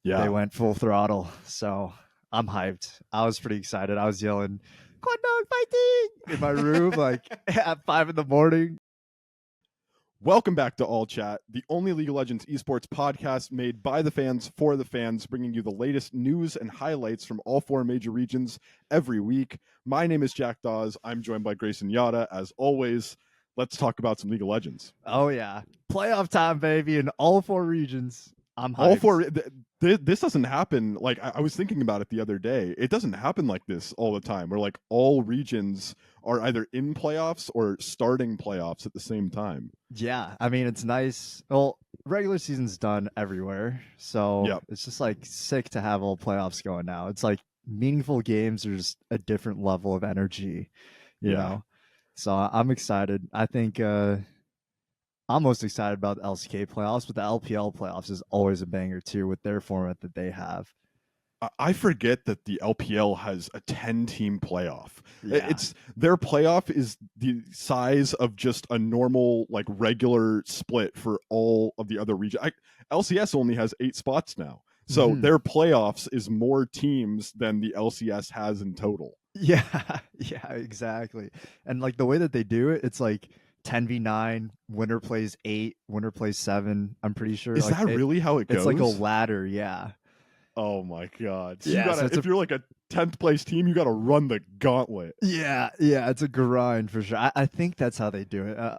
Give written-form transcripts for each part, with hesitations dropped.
They Yeah. went full throttle. So I'm hyped. I was pretty excited. I was yelling, "Quandong fighting!" in my room, like at 5 in the morning. Welcome back to All Chat, the only League of Legends esports podcast made by the fans for the fans, bringing you the latest news and highlights from all four major regions every week. My name is Jack Dawes. I'm joined by Grayson Yada. As always, let's talk about some League of Legends. Oh yeah, playoff time, baby, in all four regions. I'm hyped. All four. This doesn't happen. Like I was thinking about it the other day. It doesn't happen like this all the time. Where like all regions are either in playoffs or starting playoffs at the same time. Yeah, I mean it's nice. Well, regular season's done everywhere, so Yep. it's just like sick to have all playoffs going now. It's like meaningful games are just a different level of energy, you Yeah. know. So I'm excited. I think I'm most excited about the LCK playoffs, but the LPL playoffs is always a banger too with their format that they have. I forget that the LPL has a 10-team playoff. Yeah. It's their playoff is the size of just a normal, like regular split for all of the other regions. LCS only has 8 spots now, so their playoffs is more teams than the LCS has in total. Yeah, yeah, exactly. And like the way that they do it, it's like 10v9, winner plays 8, winner plays 7. I'm pretty sure. Is like, that really how it goes? It's like a ladder, yeah. Oh my god! So Yeah, you gotta, so if you're like a 10th place team, you got to run the gauntlet. Yeah, it's a grind for sure. I think that's how they do it.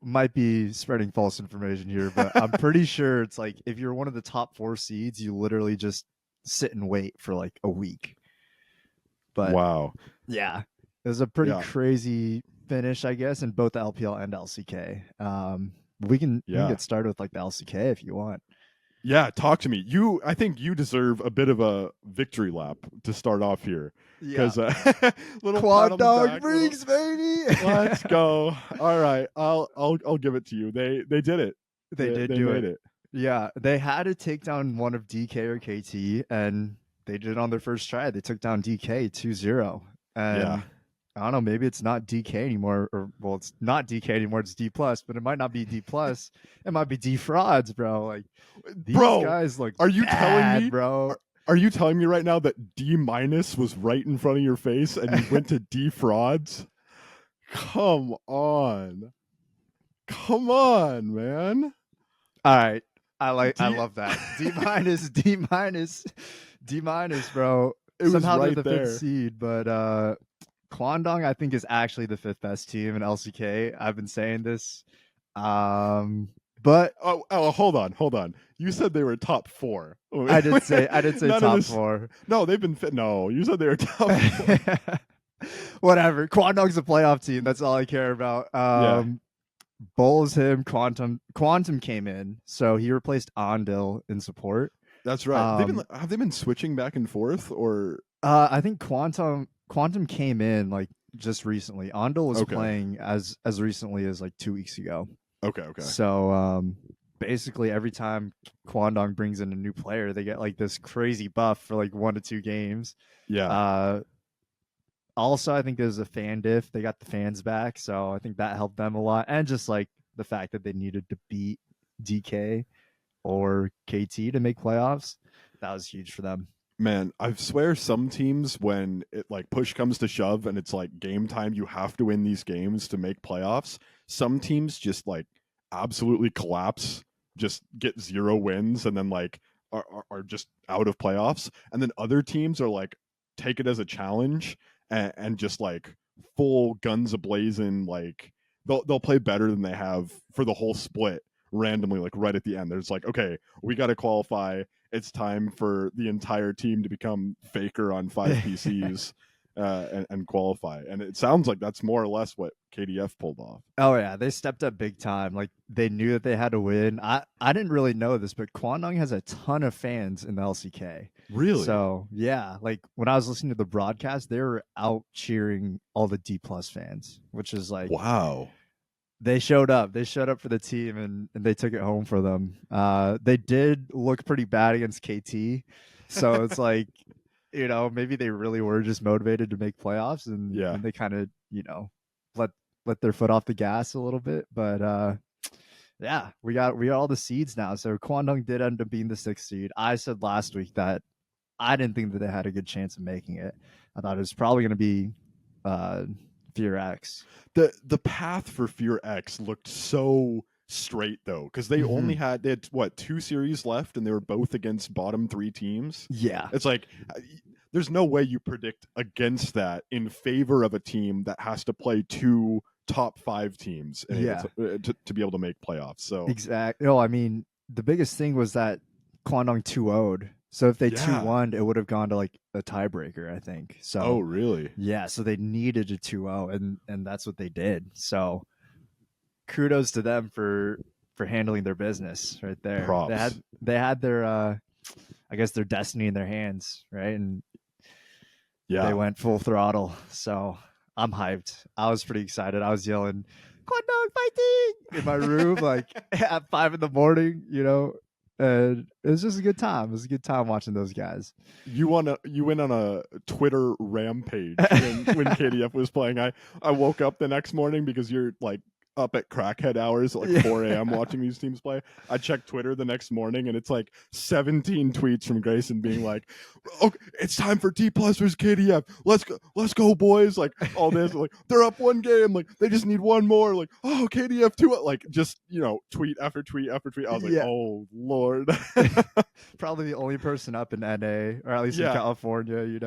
Might be spreading false information here, but I'm pretty sure it's like if you're one of the top 4 seeds, you literally just sit and wait for like a week. But wow, yeah, it was a pretty crazy finish, I guess, in both the LPL and LCK. We can get started with like the LCK if you want. Yeah, talk to me. I think you deserve a bit of a victory lap to start off here. Because little KWANGDONG brings, baby. Let's go. All right, I'll give it to you. They did it. They made it. Yeah, they had to take down one of DK or KT, and they did it on their first try. They took down DK 2-0. And I don't know, maybe it's not DK anymore, or well, it's not DK anymore. It's D plus, but it might not be D plus. It might be D frauds, bro. Like these guys look. Are you telling me, bro? Are you telling me right now that D minus was right in front of your face and you went to D frauds? Come on, man. All right, I love that. D minus, bro. It Somehow was right they're the there. 5th seed, but KWANGDONG, I think, is actually the 5th best team in LCK. I've been saying this. But hold on. You said they were top 4. I did say top 4. No, they've been no. You said they were top 4. Whatever. KWANGDONG's a playoff team. That's all I care about. Bowls him. Quantum came in, so he replaced Ondil in support. That's right. Have they been switching back and forth, or I think Quantum came in like just recently. Ondil was playing as recently as like 2 weeks ago. Okay. So basically every time KWANGDONG brings in a new player, they get like this crazy buff for like 1 to 2 games. Yeah. Also, I think there's a fan diff. They got the fans back, so I think that helped them a lot. And just like the fact that they needed to beat DK or KT to make playoffs, that was huge for them. Man, I swear some teams, when it like push comes to shove and it's like game time, you have to win these games to make playoffs. Some teams just like absolutely collapse, just get 0 wins, and then like are just out of playoffs. And then other teams are like take it as a challenge and just like full guns ablazing, like they'll play better than they have for the whole split randomly, like right at the end. There's like, okay, we got to qualify. It's time for the entire team to become Faker on 5 PCs and qualify. And it sounds like that's more or less what KDF pulled off. Oh yeah, they stepped up big time. Like they knew that they had to win. I didn't really know this, but KWANGDONG has a ton of fans in the LCK. Really? So yeah, like when I was listening to the broadcast, they were out cheering all the D plus fans, which is like, wow. They showed up. They showed up for the team, and they took it home for them. They did look pretty bad against KT, so it's like, you know, maybe they really were just motivated to make playoffs, and they kind of, you know, let their foot off the gas a little bit. But Yeah, we got all the seeds now. So Kwangdong did end up being the 6th seed. I said last week that I didn't think that they had a good chance of making it. I thought it was probably going to be uh, Fear X. The path for Fear X looked so straight though, because they only they had what 2 series left, and they were both against bottom 3 teams. Yeah, It's like there's no way you predict against that in favor of a team that has to play 2 top 5 teams to be able to make playoffs. So exactly. No, I mean the biggest thing was that Kwangdong 2-0'd. So if they 2-1, it would have gone to like a tiebreaker, I think. So oh really? Yeah, so they needed a 2-0, and that's what they did. So kudos to them for handling their business right there. Props. They had their I guess their destiny in their hands, right? And they went full throttle. So I'm hyped. I was pretty excited. I was yelling, "Kwangdong fighting!" in my room, like at 5 in the morning, and it was just a good time. It was a good time watching those guys. You went on a Twitter rampage when KDF was playing. I woke up the next morning because you're like up at crackhead hours at like 4 a.m. watching these teams play. I checked Twitter the next morning and it's like 17 tweets from Grayson being like, "Okay, it's time for D plus versus KDF. Let's go, boys!" Like all this, like they're up 1 game, like they just need 1 more. Like, oh, KDF 2, like just tweet after tweet after tweet. I was like, oh Lord. Probably the only person up in NA, or at least in California,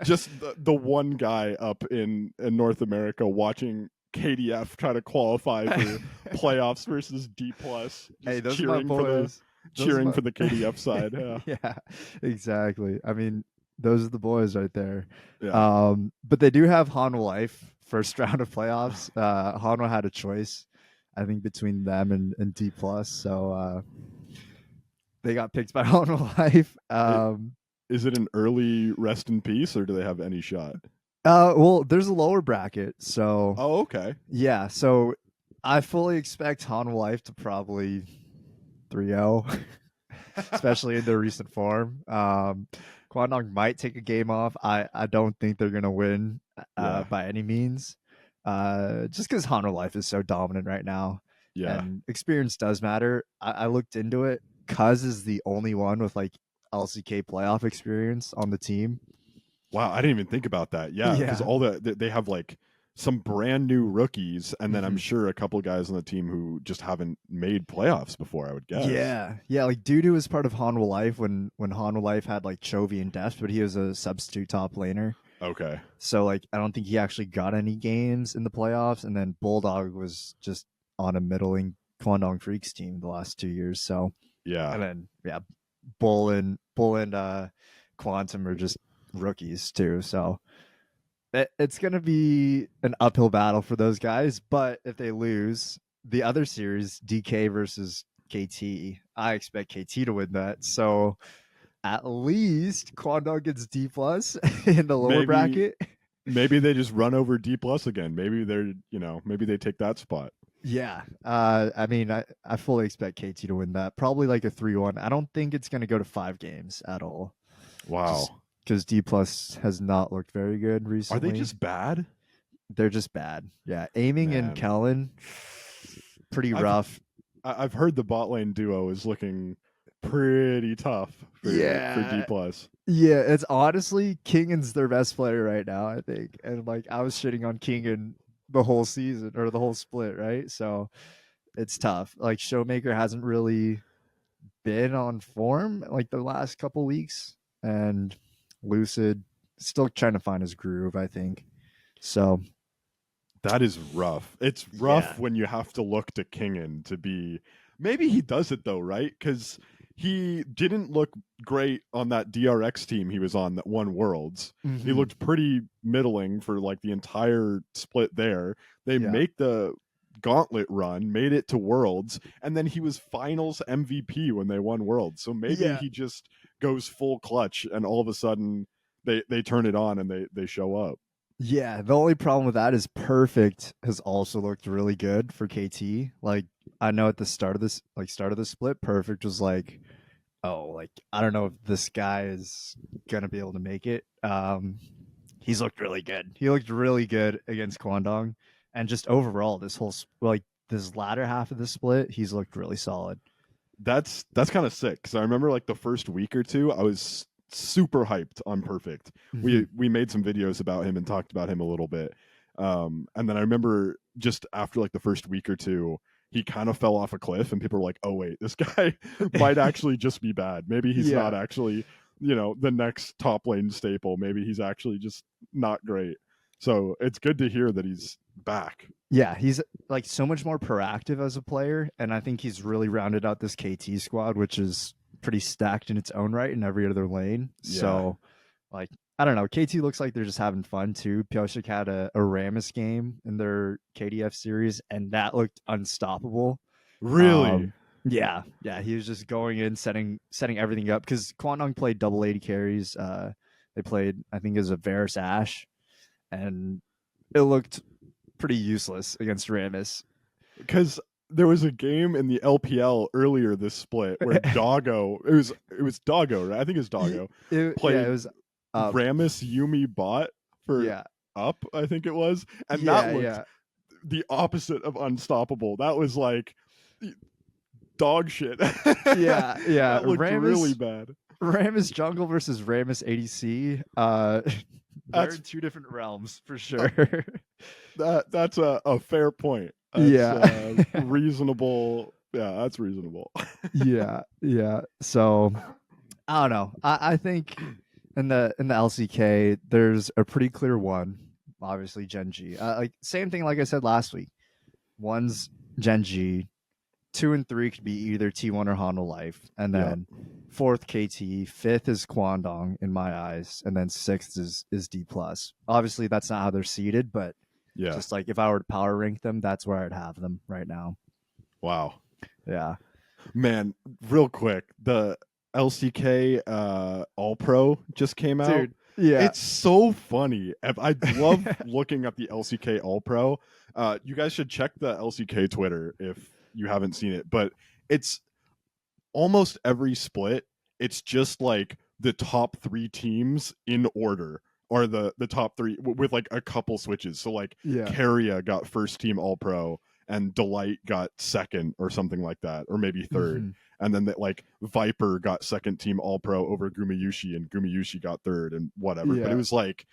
Just the one guy up in North America watching KDF try to qualify for playoffs versus D plus. Hey, those are my boys. Cheering for the KDF side. Yeah, exactly. I mean, those are the boys right there. Yeah. But they do have Hanwha Life first round of playoffs. Hanwha had a choice, I think, between them and D plus. So they got picked by Hanwha Life. Is it an early rest in peace, or do they have any shot? Well, there's a lower bracket, so okay. Yeah, so I fully expect Hanwha Life to probably 3-0, especially in their recent form. Kwangdong might take a game off. I don't think they're gonna win by any means. Just because Hanwha Life is so dominant right now. Yeah. And experience does matter. I looked into it. Cuz is the only one with like LCK playoff experience on the team. Wow, I didn't even think about that. Yeah, because all they have like some brand new rookies, and then I'm sure a couple guys on the team who just haven't made playoffs before, I would guess. Yeah. Like Dudu was part of Hanwha Life when Hanwha Life had like Chovy and Deft, but he was a substitute top laner. Okay. So like I don't think he actually got any games in the playoffs, and then Bulldog was just on a middling Kwangdong Freaks team the last 2 years. So and then Bull and Quantum are just rookies too, so it's gonna be an uphill battle for those guys. But if they lose the other series, DK versus KT, I expect KT to win that. So at least Kwangdong gets D plus in the lower bracket. Maybe they just run over D plus again. Maybe they're maybe they take that spot. Yeah. I mean, I fully expect KT to win that. Probably like a 3-1. I don't think it's gonna go to 5 games at all. Wow. Because D plus has not looked very good recently. Are they just bad? They're just bad. Yeah, aiming and Kellen, pretty rough. I've heard the bot lane duo is looking pretty tough for D plus. Yeah, it's honestly Kingan's their best player right now, I think. And like I was shitting on Kingan the whole season or the whole split, right? So it's tough. Like Showmaker hasn't really been on form like the last couple weeks, and Lucid still trying to find his groove, I think. So that is rough. It's rough when you have to look to Kingan to be. Maybe he does it though, right? Because he didn't look great on that DRX team he was on that won Worlds. He looked pretty middling for like the entire split there. They make the gauntlet run, made it to Worlds, and then he was finals MVP when they won Worlds. So maybe he just goes full clutch and all of a sudden they turn it on and they show up. Yeah, the only problem with that is Perfect has also looked really good for KT. Like I know at the start of the split, Perfect was like, oh, like I don't know if this guy is gonna be able to make it. He's looked really good. He looked really good against Kwangdong, and just overall this whole like this latter half of the split, he's looked really solid. That's kind of sick because I remember like the first week or two, I was super hyped on Perfect. We made some videos about him and talked about him a little bit. And then I remember just after like the first week or two, he kind of fell off a cliff, and people were like, "Oh wait, this guy might actually just be bad. Maybe he's not actually, the next top lane staple. Maybe he's actually just not great." So it's good to hear that he's back. Yeah, he's like so much more proactive as a player, and I think he's really rounded out this KT squad, which is pretty stacked in its own right in every other lane. Yeah. So, like, I don't know, KT looks like they're just having fun too. Pioshik had a Rammus game in their KDF series, and that looked unstoppable. Really? Yeah, he was just going in, setting everything up because Kwangdong played double 80 carries. They played, I think, it was a Varus Ashe, and it looked pretty useless against Rammus. Because there was a game in the LPL earlier this split where Doggo, it was Doggo, right? I think it's Doggo. It was Rammus Yumi bot for up, I think it was. And that looked the opposite of unstoppable. That was like dog shit. That looked Rammus, really bad. Rammus jungle versus Rammus ADC. They're in two different realms for sure. That's a fair point. That's, reasonable. Yeah, that's reasonable. yeah. So I don't know. I think in the LCK, there's a pretty clear one. Obviously, Gen G. Like same thing, like I said last week. One's Gen G. 2 and 3 could be either T1 or Hondo Life, and then fourth KT, fifth is Kwangdong in my eyes, and then sixth is D+. Obviously, that's not how they're seeded, but just like if I were to power rank them, that's where I'd have them right now. Wow. Yeah. Man, real quick, the LCK All Pro just came out. Dude, yeah. It's so funny. I love looking at the LCK All Pro. You guys should check the LCK Twitter if you haven't seen it, but it's almost every split. It's just like the top 3 teams in order, or the top 3 with like a couple switches. So like Carrier got first team All Pro, and Delight got second or something like that, or maybe third. And then like Viper got second team All Pro over Gumayushi, and Gumayushi got third, and whatever. But it was like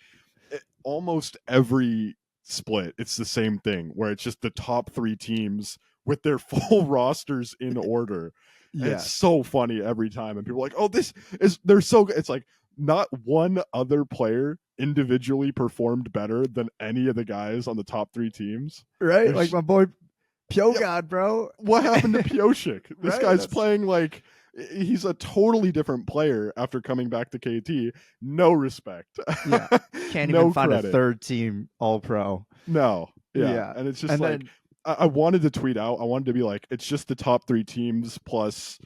almost every split, it's the same thing where it's just the top 3 teams with their full rosters in order. And it's so funny every time, and people are like, "Oh, they're so good." It's like not one other player individually performed better than any of the guys on the top 3 teams. Right? Like my boy Pyogod, bro. What happened to Pioshik? This guy's playing like he's a totally different player after coming back to KT. No respect. Can't even find a third team All Pro. No. And it's just like I wanted to tweet out. I wanted to be like, it's just the top 3 teams plus,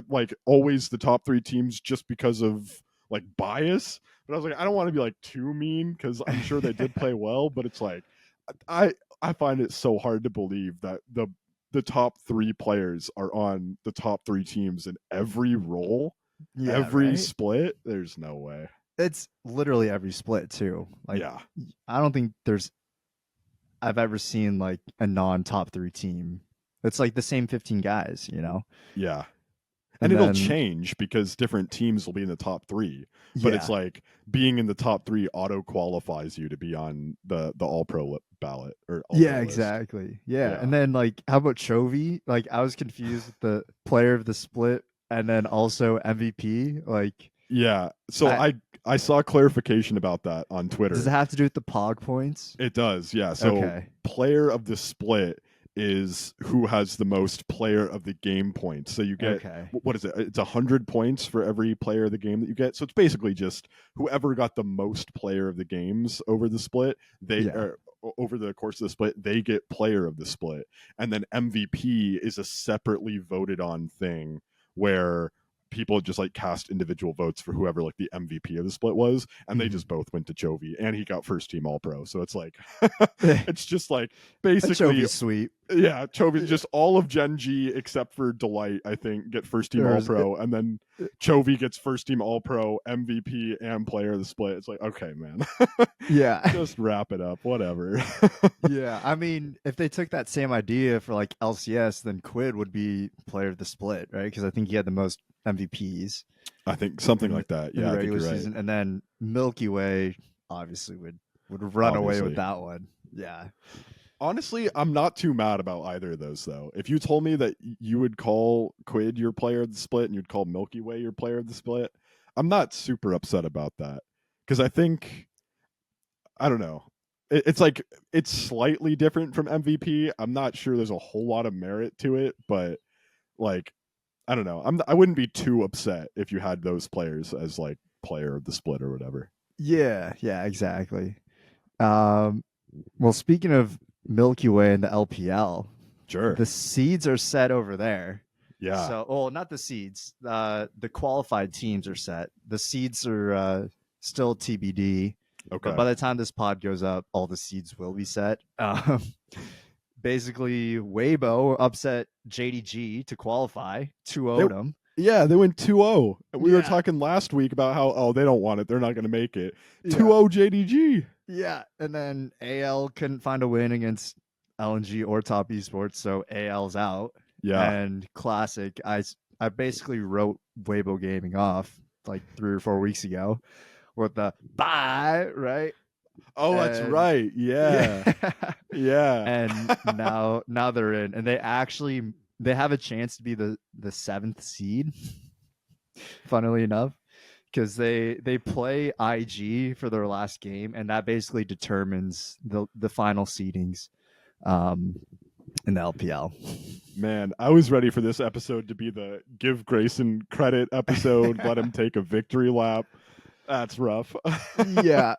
like always the top 3 teams just because of like bias. But I was like, I don't want to be like too mean because I'm sure they did play well. But it's like, I find it so hard to believe that the top 3 players are on the top 3 teams in every role, every split. There's no way. It's literally every split too. Like, I don't think I've ever seen like a non-top 3 team. It's like the same 15 guys, Yeah. And it'll change because different teams will be in the top 3. But it's like being in the top 3 auto qualifies you to be on the All Pro ballot or All Pro exactly. Yeah. And then like how about Chovy? Like I was confused with the player of the split and then also MVP. Like So I saw clarification about that on Twitter. Does it have to do with the POG points? It does, yeah. So player of the split is who has the most player of the game points. So you get what is it? It's 100 points for every player of the game that you get. So it's basically just whoever got the most player of the games over the split, over the course of the split, they get player of the split. And then MVP is a separately voted on thing where people just like cast individual votes for whoever like the MVP of the split was, and they just both went to Chovy, and he got first team All Pro. So it's like it's just like basically Chovy's sweet. Yeah, Chovy's just all of Gen G except for Delight, I think, get first team All Pro, and then Chovy gets first team All Pro, MVP, and player of the split. It's like, okay, man. Yeah. Just wrap it up. Whatever. Yeah. I mean, if they took that same idea for like LCS, then Quid would be player of the split, right? Because I think he had the most MVPs. I think something like that. Yeah, in the I think regular you're right. season. And then Milky Way obviously would run away with that one. Yeah. Honestly, I'm not too mad about either of those, though. If you told me that you would call Quid your player of the split and you'd call Milky Way your player of the split, I'm not super upset about that. Because I think, I don't know, it's like, it's slightly different from MVP. I'm not sure there's a whole lot of merit to it, but like, I don't know. I wouldn't be too upset if you had those players as like player of the split or whatever. Yeah, exactly. Well, speaking of Milky Way and the LPL, sure, the seeds are set over there. Yeah. So, well, not the seeds. The qualified teams are set. The seeds are still TBD. Okay. But by the time this pod goes up, all the seeds will be set. Basically, Weibo upset JDG to qualify, 2-0'd them. Yeah, they went 2-0. We were talking last week about how, they don't want it. They're not going to make it. 2-0 JDG. Yeah, and then AL couldn't find a win against LNG or Top Esports, so AL's out. Yeah. And Classic, I basically wrote Weibo Gaming off like 3 or 4 weeks ago with the bye, right? Oh, that's right. Yeah. Yeah. And now they're in, and they have a chance to be the 7th seed, funnily enough, because they play IG for their last game, and that basically determines the final seedings in the LPL. Man, I was ready for this episode to be the give Grayson credit episode, let him take a victory lap. That's rough. Yeah.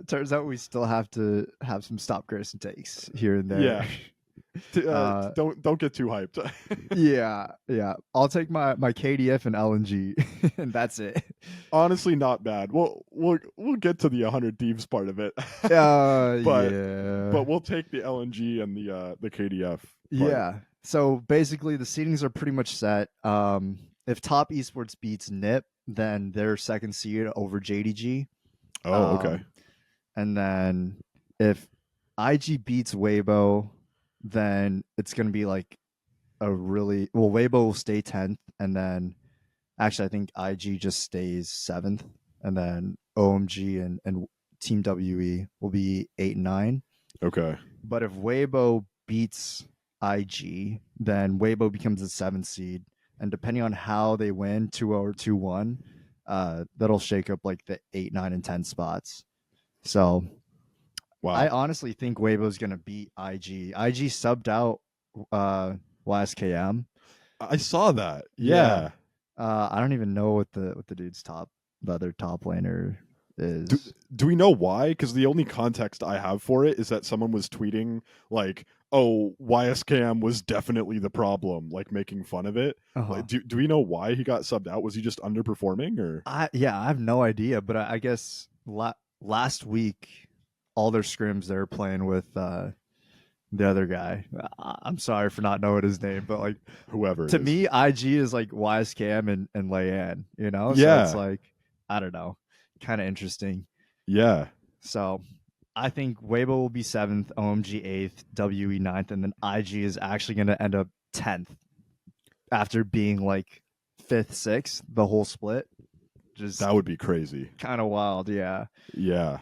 Turns out we still have to have some stop Grayson takes here and there. Yeah. Don't get too hyped. Yeah. I'll take my KDF and LNG, and that's it. Honestly, not bad. We'll get to the 100 Thieves part of it. But we'll take the LNG and the KDF part. Yeah. So basically, the seedings are pretty much set. If Top Esports beats NIP, then they're 2nd seed over JDG. Oh, okay. And then if IG beats Weibo, then it's going to be like Weibo will stay 10th, and then actually I think IG just stays 7th, and then OMG and Team WE will be 8 and 9. Okay. But if Weibo beats IG, then Weibo becomes the 7th seed, and depending on how they win, 2-0 or 2-1, that'll shake up like the 8, 9, and 10 spots. So wow. I honestly think Weibo's going to beat IG. IG subbed out YSKM. I saw that. Yeah. I don't even know what the dude's the other top laner is. Do we know why? Because the only context I have for it is that someone was tweeting like, oh, YSKM was definitely the problem, like making fun of it. Like, do we know why he got subbed out? Was he just underperforming, or? I have no idea, but I guess last week all their scrims they were playing with the other guy. I'm sorry for not knowing his name, but like whoever. To me, IG is like YSKM and Leyan, you know? Yeah. So it's like, I don't know, kind of interesting. Yeah. So I think Weibo will be 7th, OMG 8th, WE 9th, and then IG is actually going to end up 10th after being like 5th, 6th, the whole split. Just that would be crazy. Kind of wild, yeah. Yeah.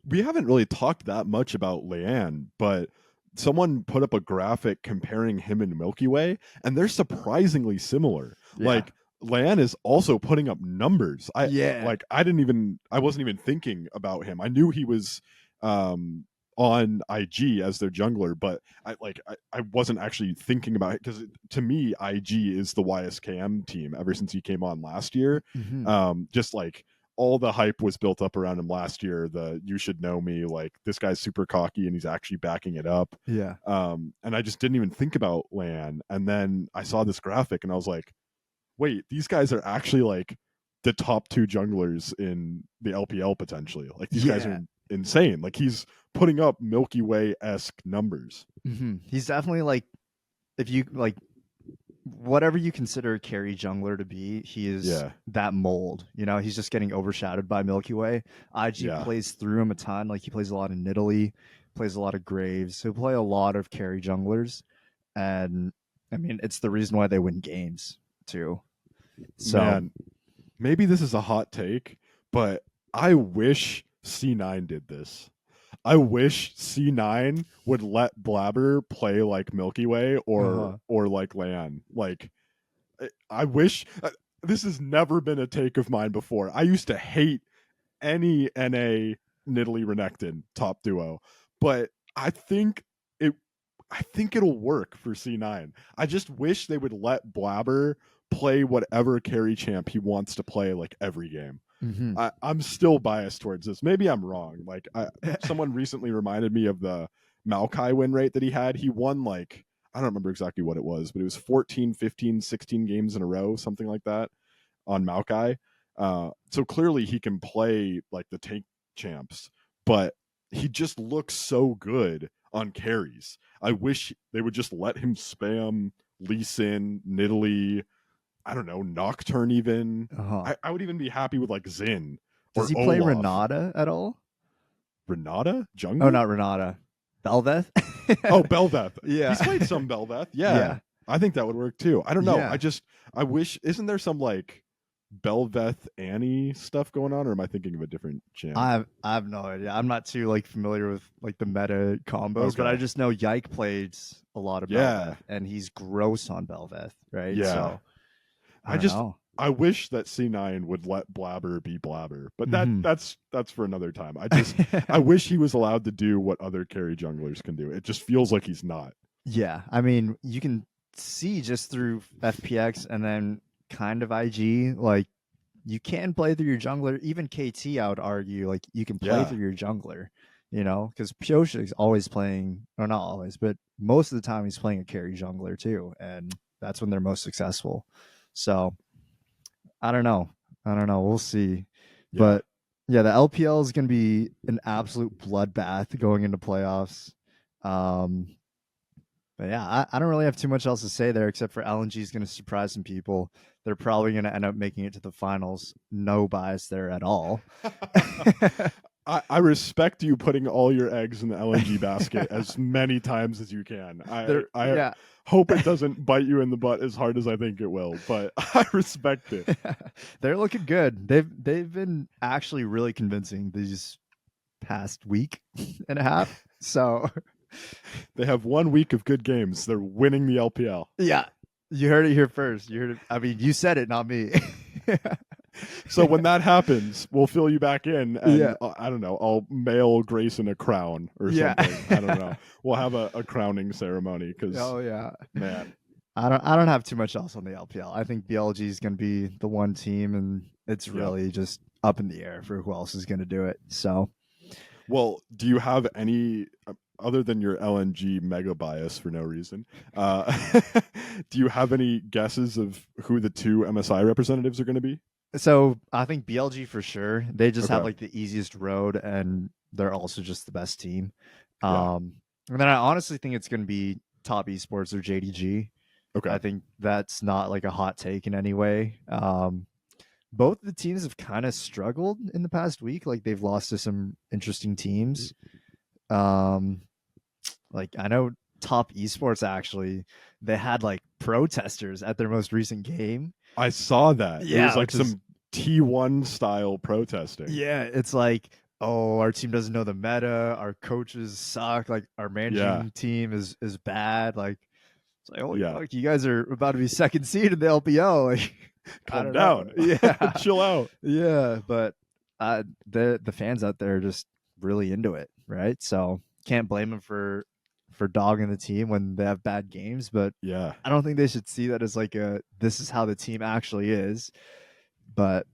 We haven't really talked that much about Leyan, but someone put up a graphic comparing him and Milky Way, and they're surprisingly similar. Yeah. Like Leyan is also putting up numbers. I wasn't even thinking about him. I knew he was on IG as their jungler, but I wasn't actually thinking about it because to me IG is the YSKM team ever since he came on last year. Mm-hmm. Just like all the hype was built up around him last year. You should know me, like this guy's super cocky and he's actually backing it up. Yeah. And I just didn't even think about Leyan, and then I saw this graphic and I was like, wait, these guys are actually like the top 2 junglers in the LPL potentially. Like these guys are insane. Like he's putting up Milky Way-esque numbers. He's definitely like, if you like, whatever you consider a carry jungler to be, he is that mold. You know, he's just getting overshadowed by Milky Way. IG plays through him a ton. Like he plays a lot of Nidalee, plays a lot of Graves. He'll play a lot of carry junglers, and I mean, it's the reason why they win games too. So, man, maybe this is a hot take, but I wish C9 did this. I wish C9 would let Blabber play like Milky Way or like Leyan. Like, I wish this has never been a take of mine before. I used to hate any NA Nidalee Renekton top duo, but I think it'll work for C9. I just wish they would let Blabber play whatever carry champ he wants to play like every game. I'm still biased towards this. Maybe I'm wrong. Like someone recently reminded me of the Maokai win rate that he had. He won like, I don't remember exactly what it was, but it was 14, 15, 16 games in a row, something like that on Maokai. So clearly he can play like the tank champs, but he just looks so good on carries. I wish they would just let him spam Lee Sin, Nidalee, I don't know, Nocturne even. I would even be happy with like Xin. Does he play Renata at all? Renata? Jungle? Oh, not Renata. Bel'Veth? Oh, Bel'Veth. Yeah. He's played some Bel'Veth. Yeah. I think that would work too. I don't know. Yeah. I wish, isn't there some like Bel'Veth Annie stuff going on, or am I thinking of a different champ? I have no idea. I'm not too like familiar with like the meta combos, but I just know Yike plays a lot of Bel'Veth, and he's gross on Bel'Veth, right? Yeah. So, I wish that C9 would let Blabber be Blabber, but that's for another time. I wish he was allowed to do what other carry junglers can do. It just feels like he's not. Yeah, I mean, you can see just through FPX and then kind of IG, like you can play through your jungler. Even KT, I would argue, like you can play through your jungler, you know, because Pioshik's always playing, or not always, but most of the time he's playing a carry jungler too, and that's when they're most successful. So I don't know. We'll see. Yeah. But yeah, the LPL is going to be an absolute bloodbath going into playoffs. But yeah, I don't really have too much else to say there, except for LNG is going to surprise some people. They're probably going to end up making it to the finals. No bias there at all. I respect you putting all your eggs in the LNG basket as many times as you can. I hope it doesn't bite you in the butt as hard as I think it will, but I respect it. They're looking good. They've been actually really convincing these past week and a half. So they have 1 week of good games. They're winning the LPL. Yeah. You heard it here first. You heard it. I mean, you said it, not me. So when that happens, we'll fill you back in, and I don't know, I'll mail Grayson a crown or something. I don't know. We'll have a crowning ceremony because man, I don't have too much else on the LPL. I think BLG is going to be the one team, and it's really just up in the air for who else is going to do it. So, well, do you have any? Other than your LNG mega bias for no reason, do you have any guesses of who the 2 MSI representatives are going to be? So I think BLG for sure. They just have like the easiest road, and they're also just the best team. And then I honestly think it's going to be Top Esports or JDG. Okay. I think that's not like a hot take in any way. Both the teams have kind of struggled in the past week. Like they've lost to some interesting teams. Like I know Top Esports actually, they had like protesters at their most recent game. I saw that. Yeah, it was like some T1 style protesting. Yeah, it's like, oh, our team doesn't know the meta. Our coaches suck. Like our managing team is bad. Like it's like, holy fuck, you guys are about to be second seed in the LPL. Like, calm down. Yeah, chill out. Yeah, but the fans out there are just really into it, right? So can't blame them for dogging the team when they have bad games, but I don't think they should see that as like this is how the team actually is. But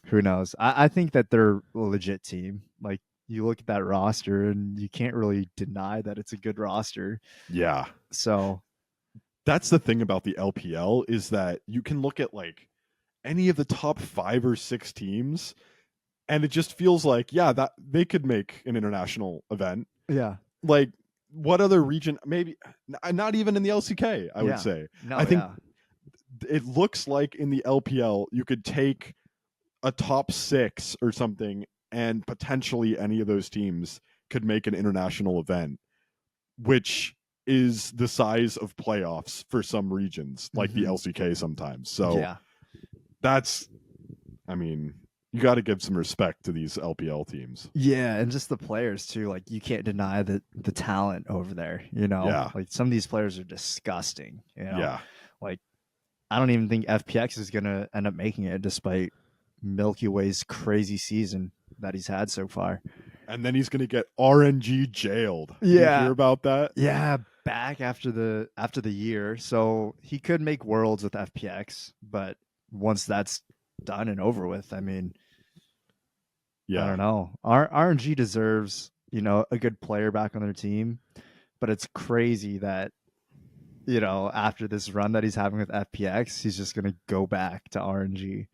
who knows? I think that they're a legit team. Like you look at that roster and you can't really deny that it's a good roster. Yeah. So that's the thing about the LPL is that you can look at like any of the top 5 or 6 teams, and it just feels like, yeah, that they could make an international event. Yeah. Like, what other region? Maybe not even in the LCK, I would say. No, I think it looks like in the LPL you could take a top 6 or something, and potentially any of those teams could make an international event, which is the size of playoffs for some regions, like the LCK sometimes. So that's, I mean, you got to give some respect to these LPL teams. Yeah, and just the players too. Like, you can't deny the talent over there. You know, Yeah. like some of these players are disgusting. You know, Yeah. like I don't even think FPX is gonna end up making it, despite MilkyWay's crazy season that he's had so far. And then he's gonna get RNG jailed. Yeah. Did you hear about that? Yeah, back after the year, so he could make Worlds with FPX, but once that's done and over with, I mean, I don't know. RNG deserves, you know, a good player back on their team, but it's crazy that, you know, after this run that he's having with FPX, he's just gonna go back to RNG.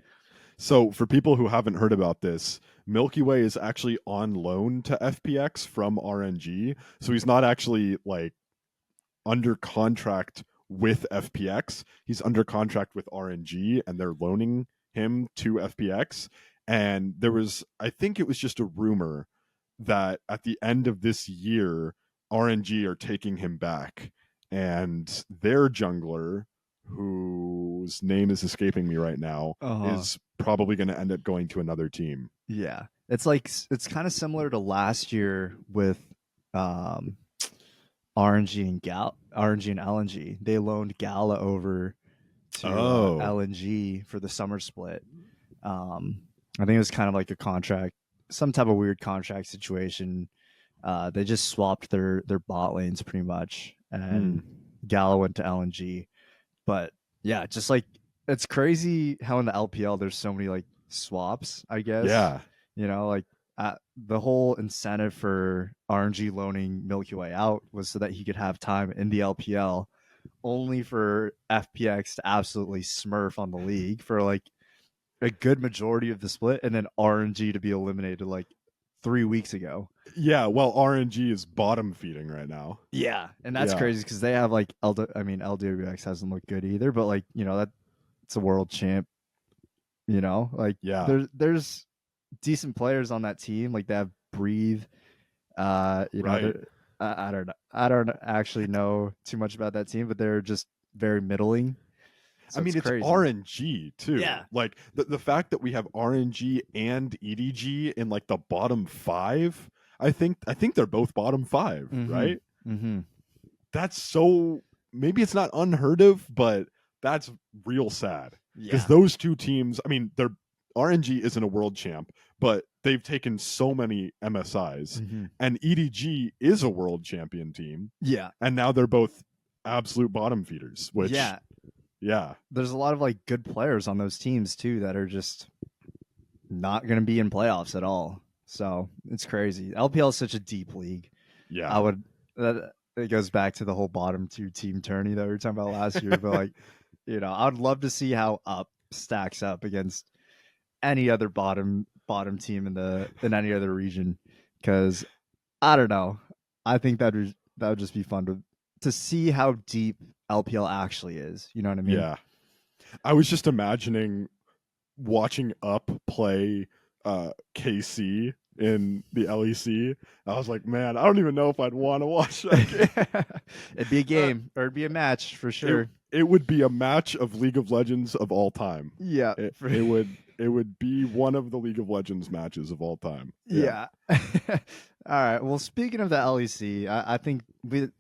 So for people who haven't heard about this, MilkyWay is actually on loan to FPX from RNG. So he's not actually like under contract with FPX. He's under contract with RNG, and they're loaning him to FPX. And there was, I think it was just a rumor that at the end of this year, RNG are taking him back. And their jungler, whose name is escaping me right now, is probably going to end up going to another team. Yeah. It's like, it's kind of similar to last year with RNG and LNG. They loaned Gala over to LNG for the summer split. I think it was kind of like a contract, some type of weird contract situation. They just swapped their bot lanes pretty much, and Gala went to LNG. But yeah, just like, it's crazy how in the LPL there's so many like swaps, I guess. Yeah. You know, like the whole incentive for RNG loaning MilkyWay out was so that he could have time in the LPL, only for FPX to absolutely smurf on the league for like a good majority of the split, and then RNG to be eliminated like 3 weeks ago. Yeah, well, RNG is bottom feeding right now. Yeah, and that's crazy because they have like LWX hasn't looked good either, but like, you know, it's a world champ. You know, like there's decent players on that team. Like they have Breathe. You know, I don't actually know too much about that team, but they're just very middling. So I mean, it's RNG too. Yeah. Like the fact that we have RNG and EDG in like the bottom 5, I think they're both bottom 5, right? That's so, maybe it's not unheard of, but that's real sad. Because those two teams, I mean, RNG isn't a world champ, but they've taken so many MSIs, and EDG is a world champion team. Yeah. And now they're both absolute bottom feeders, which there's a lot of like good players on those teams too that are just not going to be in playoffs at all. So it's crazy. LPL is such a deep league. Yeah. It goes back to the whole bottom 2 team tourney that we were talking about last year, but like, you know, I'd love to see how up stacks up against any other bottom team in any other region, because I don't know. I think that would just be fun to see how deep LPL actually is. You know what I mean? Yeah. I was just imagining watching Up play KC in the LEC. I was like, man, I don't even know if I'd want to watch that game. It'd be a game, or it'd be a match for sure. It would be a match of League of Legends of all time. Yeah. It would be one of the League of Legends matches of all time. Yeah. All right. Well, speaking of the LEC, I think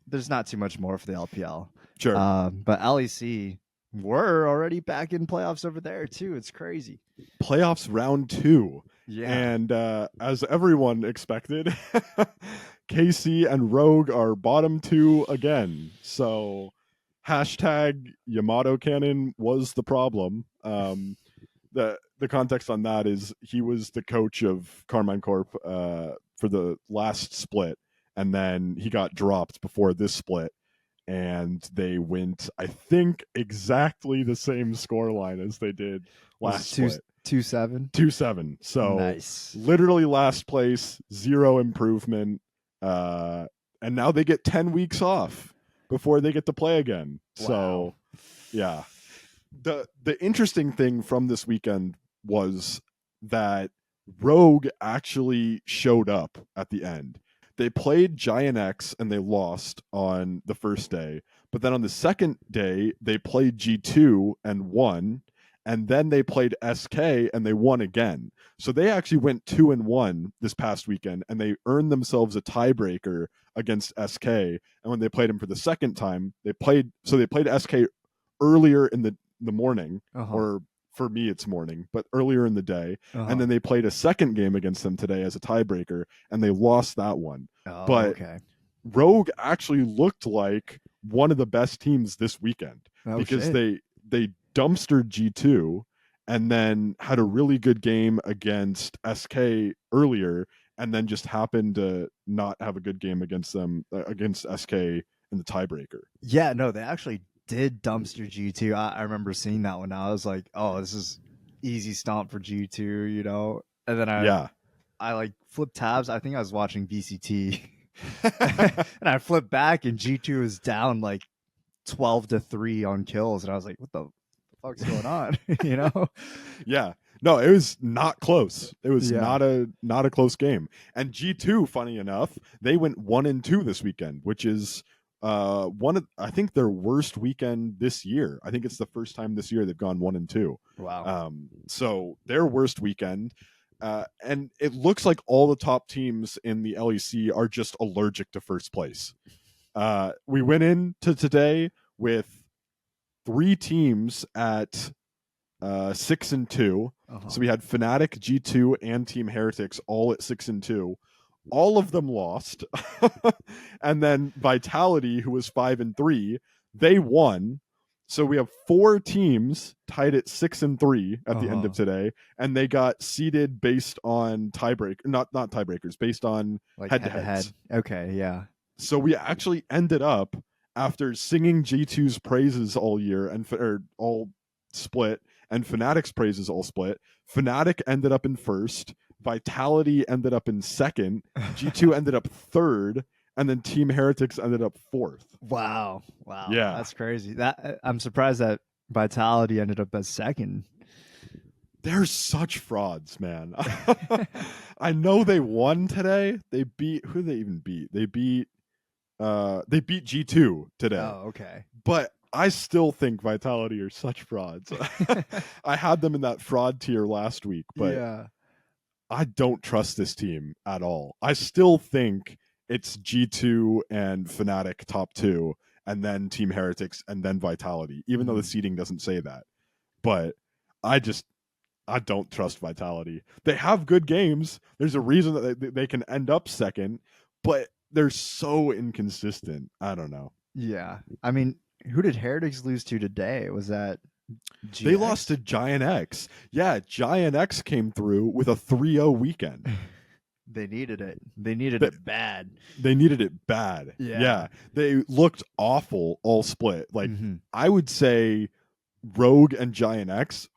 there's not too much more for the LPL. Sure. But LEC, we're already back in playoffs over there too. It's crazy. Playoffs round 2. Yeah. And as everyone expected, KC and Rogue are bottom 2 again. So hashtag Yamato Cannon was the problem. The context on that is he was the coach of Carmine Corp for the last split, and then he got dropped before this split, and they went, I think, exactly the same scoreline as they did last split. 2-7. 2-7. So nice. Literally last place, 0 improvement. And now they get 10 weeks off before they get to play again. Wow. So yeah. The interesting thing from this weekend was that Rogue actually showed up at the end. They played Giant X and they lost on the first day. But then on the second day, they played G2 and won. And then they played SK and they won again. So they actually went 2-1 this past weekend, and they earned themselves a tiebreaker against SK. And when they played him for the second time, they played SK earlier in the morning, or for me it's morning, but earlier in the day. And then they played a second game against them today as a tiebreaker, and they lost that one. But Rogue actually looked like one of the best teams this weekend because they dumpstered G2 and then had a really good game against SK earlier, and then just happened to not have a good game against them against SK in the tiebreaker. Yeah, no, they actually did dumpster G2. I remember seeing that one. I was like, oh, this is easy stomp for G2, you know? And then I like flipped tabs. I think I was watching VCT. And I flipped back and G2 was down like 12-3 on kills. And I was like, what the fuck's going on? You know? Yeah. No, it was not close. It was not a close game. And G2, funny enough, they went 1-2 this weekend, which is I think their worst weekend this year. I think it's the first time this year they've gone 1-2. Wow. So their worst weekend. And it looks like all the top teams in the LEC are just allergic to first place. We went into today with 3 teams at 6-2. So we had Fnatic, G2, and Team Heretics all at 6-2. All of them lost. And then Vitality, who was 5-3, they won. So we have 4 teams tied at 6-3 at the end of today, and they got seeded based on not tiebreakers, based on like head-to-heads. Okay, yeah. So we actually ended up, after singing G2's praises all year and all split, and Fnatic's praises all split, Fnatic ended up in first, Vitality ended up in second, G2 ended up third, and then Team Heretics ended up fourth. Wow. Yeah. That's crazy. I'm surprised that Vitality ended up as second. They're such frauds, man. I know they won today. They beat, who did they even beat? They beat G2 today. Oh, okay. But I still think Vitality are such frauds. I had them in that fraud tier last week, but yeah. I don't trust this team at all. I still think it's G2 and Fnatic top 2, and then Team Heretics, and then Vitality, even though the seeding doesn't say that. But I don't trust Vitality. They have good games. There's a reason that they can end up second, but they're so inconsistent. I don't know. Yeah. I mean, who did Heretics lose to today? Was that GX? They lost to Giant X. Yeah, Giant X came through with a 3-0 weekend. They needed it. They needed it bad. They needed it bad. Yeah. They looked awful all split. Like, I would say Rogue and Giant X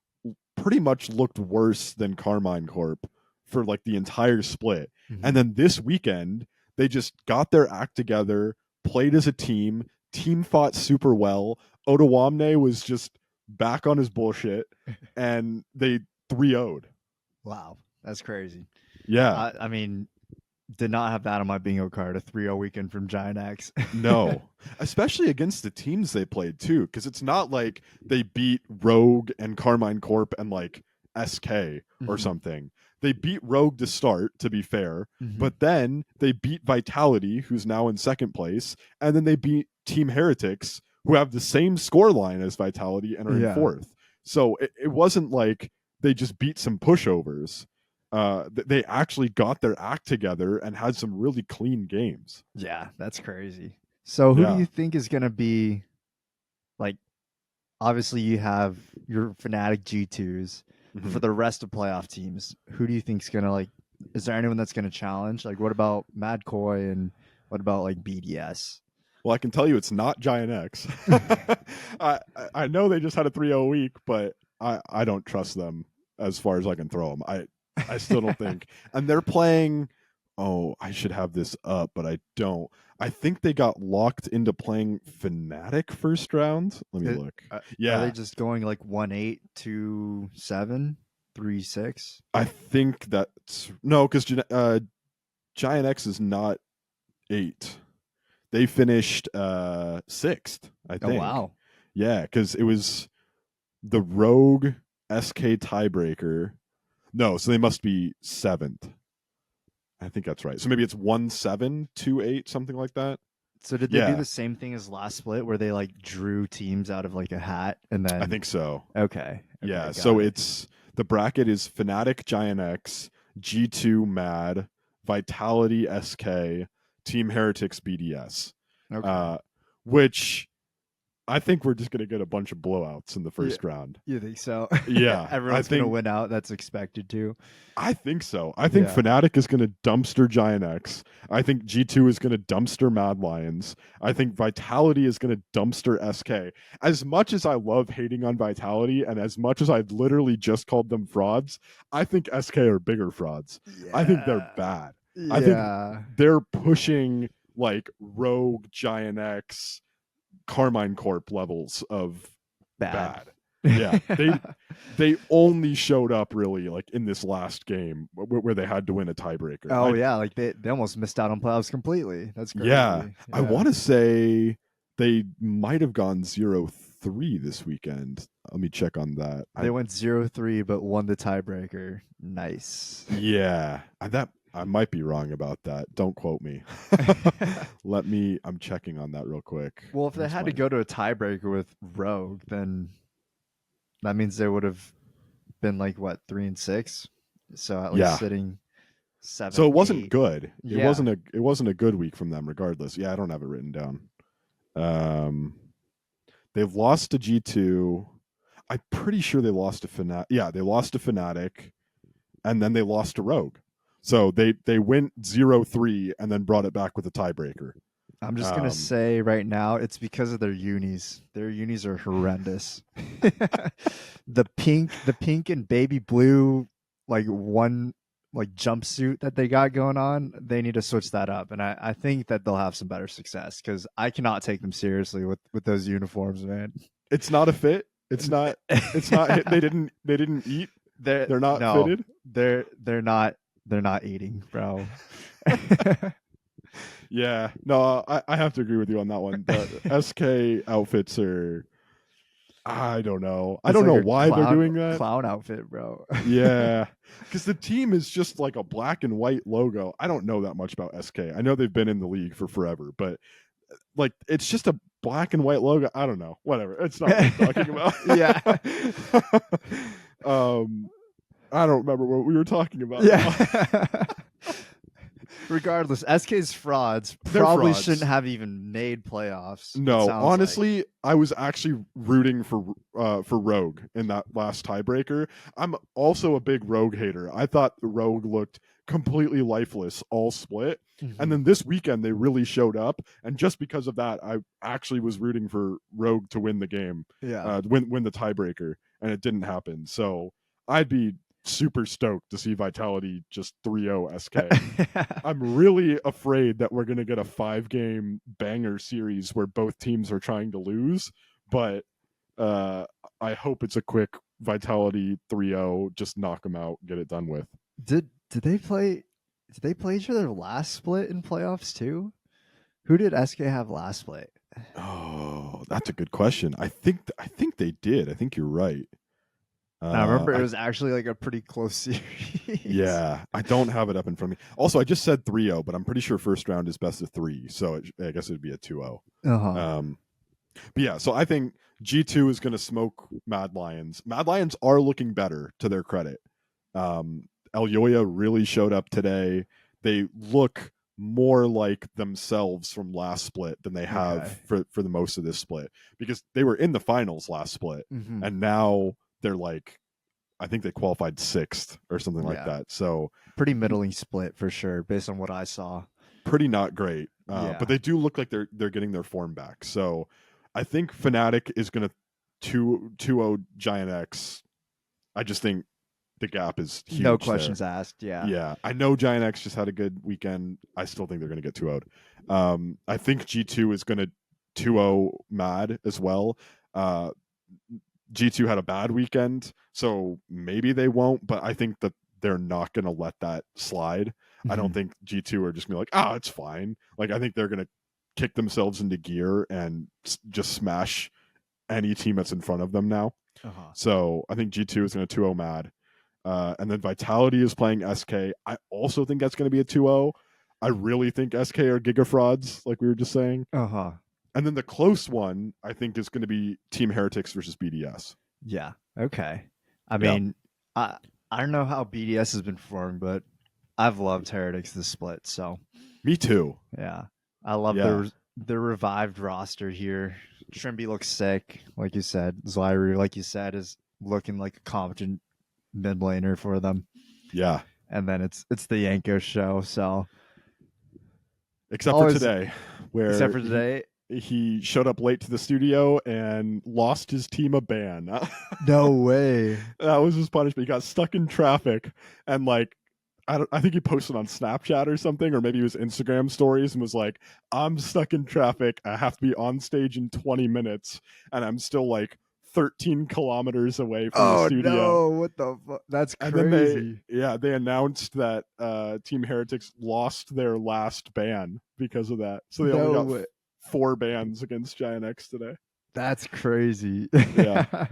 pretty much looked worse than Carmine Corp for like the entire split. And then this weekend, they just got their act together, played as a team fought super well. Otawamne was just back on his bullshit, and they 3-0'd. Wow, that's crazy. Yeah. I mean, did not have that on my bingo card, a 3-0 weekend from Giant X. No, especially against the teams they played too, because it's not like they beat Rogue and Carmine Corp and like SK or something. They beat Rogue to start, to be fair, but then they beat Vitality, who's now in second place, and then they beat Team Heretics, who have the same scoreline as Vitality and are in fourth. So it wasn't like they just beat some pushovers. They actually got their act together and had some really clean games. Yeah, that's crazy. So who do you think is going to be, like, obviously you have your Fnatic G2s. For the rest of playoff teams, who do you think is going to, like, is there anyone that's going to challenge? Like, what about Mad Koi and what about, like, BDS? Well, I can tell you it's not Giant X. I know they just had a 3-0 week, but I don't trust them as far as I can throw them. I still don't think. And they're playing. Oh, I should have this up, but I don't. I think they got locked into playing Fnatic first round. Let me look. Are they just going like 1-8, 2-7, 3-6? I think that's no, because Giant X is not 8. They finished 6th, I think. Oh wow. Yeah, because it was the Rogue SK tiebreaker. No, so they must be 7th. I think that's right. So maybe it's 1-7, 2-8, something like that. So did they do the same thing as last split where they like drew teams out of like a hat and then I think so. Okay. Yeah. So it's the bracket is Fnatic Giant X, G2 Mad, Vitality SK, Team Heretics BDS. Okay. Which I think we're just going to get a bunch of blowouts in the first round. You think so? Yeah. Everyone's going to win out. That's expected to. I think so. I think Fnatic is going to dumpster Giant X. I think G2 is going to dumpster Mad Lions. I think Vitality is going to dumpster SK. As much as I love hating on Vitality and as much as I've literally just called them frauds, I think SK are bigger frauds. Yeah. I think they're bad. Yeah. I think they're pushing like Rogue, Giant X, Carmine Corp levels of bad. Yeah, they only showed up really like in this last game where they had to win a tiebreaker. Oh yeah, like they almost missed out on playoffs completely. That's crazy. Yeah. I want to say they might have gone 0-3 this weekend. Let me check on that. They went 0-3 but won the tiebreaker. Nice. Yeah, I might be wrong about that. Don't quote me. I'm checking on that real quick. Well, if they had to go to a tiebreaker with Rogue, then that means they would have been like what, 3-6? So at least sitting 7. So it wasn't 8. good. It wasn't a good week from them regardless. Yeah, I don't have it written down. They've lost to G2. I'm pretty sure they lost to Fnatic. Yeah, they lost to Fnatic and then they lost to Rogue. So they went 0-3 and then brought it back with a tiebreaker. I'm just gonna say right now, it's because of their unis. Their unis are horrendous. the pink and baby blue, like one like jumpsuit that they got going on, they need to switch that up. And I think that they'll have some better success because I cannot take them seriously with those uniforms, man. It's not a fit. It's not. They didn't eat. They're not fitted. They're not eating, bro. Yeah, no, I have to agree with you on that one. The SK outfits are, I don't know. I don't know why they're doing that. Clown outfit, bro. Yeah, because the team is just like a black and white logo. I don't know that much about SK. I know they've been in the league for forever, but like it's just a black and white logo. I don't know. Whatever. It's not what I'm talking about. Yeah. I don't remember what we were talking about. Yeah. Regardless, SK's frauds probably shouldn't have even made playoffs. No, honestly, I was actually rooting for Rogue in that last tiebreaker. I'm also a big Rogue hater. I thought the Rogue looked completely lifeless all split. Mm-hmm. And then this weekend they really showed up, and just because of that, I actually was rooting for Rogue to win the game. Yeah, win the tiebreaker, and it didn't happen. So I'd be super stoked to see Vitality just 3-0 SK. I'm really afraid that we're going to get a 5-game banger series where both teams are trying to lose, but I hope it's a quick Vitality 3-0, just knock them out, get it done with. Did they play each other last split in playoffs too? Who did SK have last split? Oh, that's a good question. I think they did. I think you're right. I remember it was actually like a pretty close series. Yeah, I don't have it up in front of me. Also, I just said 3-0, but I'm pretty sure first round is best of 3, so I guess it'd be a 2-0. Uh-huh. But yeah, so I think G2 is going to smoke Mad Lions. Mad Lions are looking better, to their credit. Elyoya really showed up today. They look more like themselves from last split than they have for the most of this split, because they were in the finals last split, and now they're like, I think they qualified 6th or something like that. So pretty middling split for sure, based on what I saw. Pretty not great, but they do look like they're getting their form back. So I think Fnatic is going to 2-0 Giant X I just think the gap is huge. No questions asked. Yeah. Yeah. I know Giant X just had a good weekend. I still think they're going to get 2-0'd. I think G2 is going to 2-0 Mad as well. G2 had a bad weekend, so maybe they won't, but I think that they're not going to let that slide. I don't think G2 are just going to be like, it's fine. Like, I think they're going to kick themselves into gear and just smash any team that's in front of them now. So I think G2 is going to 2-0 Mad. And then Vitality is playing SK. I also think that's going to be a 2-0. I really think SK are Giga Frauds, like we were just saying. And then the close one, I think, is going to be Team Heretics versus BDS. Yeah. Okay. I mean, I don't know how BDS has been performing, but I've loved Heretics this split. So me too. Yeah, I love their revived roster here. Trimby looks sick, like you said. Zyru, like you said, is looking like a competent mid laner for them. Yeah. And then it's the Yanko show. So except for today, he showed up late to the studio and lost his team a ban. No way. That was his punishment. He got stuck in traffic and like I think he posted on Snapchat or something, or maybe it was Instagram stories and was like, I'm stuck in traffic. I have to be on stage in 20 minutes and I'm still like 13 kilometers away from the studio. Oh, no. What the fuck? That's crazy. And then they announced that Team Heretics lost their last ban because of that. So they only got 4 bans against Giant X today. That's crazy. Yeah.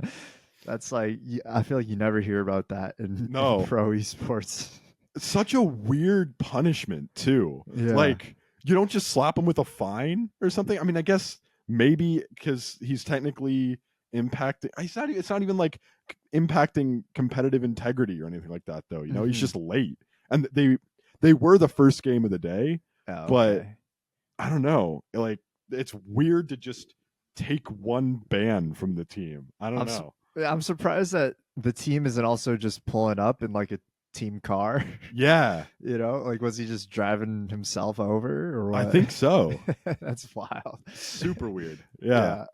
That's like, I feel like you never hear about that in pro esports. It's such a weird punishment too. Yeah. Like, you don't just slap him with a fine or something. I mean, I guess maybe because he's technically impacting. It's not even like impacting competitive integrity or anything like that, though. You know, he's just late, and they were the first game of the day, but I don't know. Like, it's weird to just take one ban from the team. I don't know. I'm surprised that the team isn't also just pulling up in like a team car. Yeah. You know, like, was he just driving himself over or what? I think so. That's wild. Super weird. Yeah.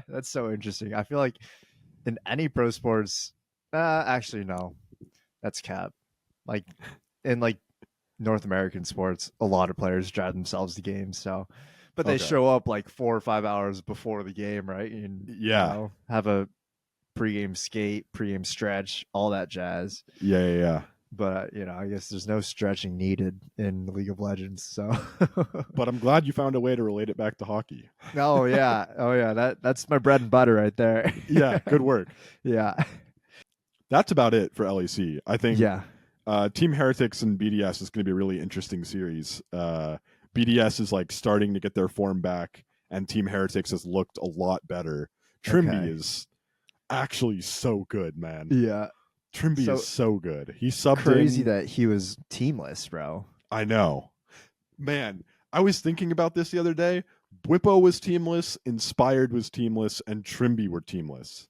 That's so interesting. I feel like in any pro sports, actually, no, that's cap. Like in like North American sports, a lot of players drive themselves to games. So, but they show up like 4 or 5 hours before the game, right? And you know, have a pregame skate, pregame stretch, all that jazz. Yeah. But you know, I guess there's no stretching needed in League of Legends. So, but I'm glad you found a way to relate it back to hockey. Oh yeah, that's my bread and butter right there. Yeah, good work. Yeah, that's about it for LEC. I think. Yeah. Team Heretics and BDS is going to be a really interesting series. BDS is like starting to get their form back, and Team Heretics has looked a lot better. Trimby is actually so good, man. Yeah. Trimby is so good. He subbed crazy that he was teamless, bro. I know. Man, I was thinking about this the other day. Bwipo was teamless, Inspired was teamless, and Trimby were teamless.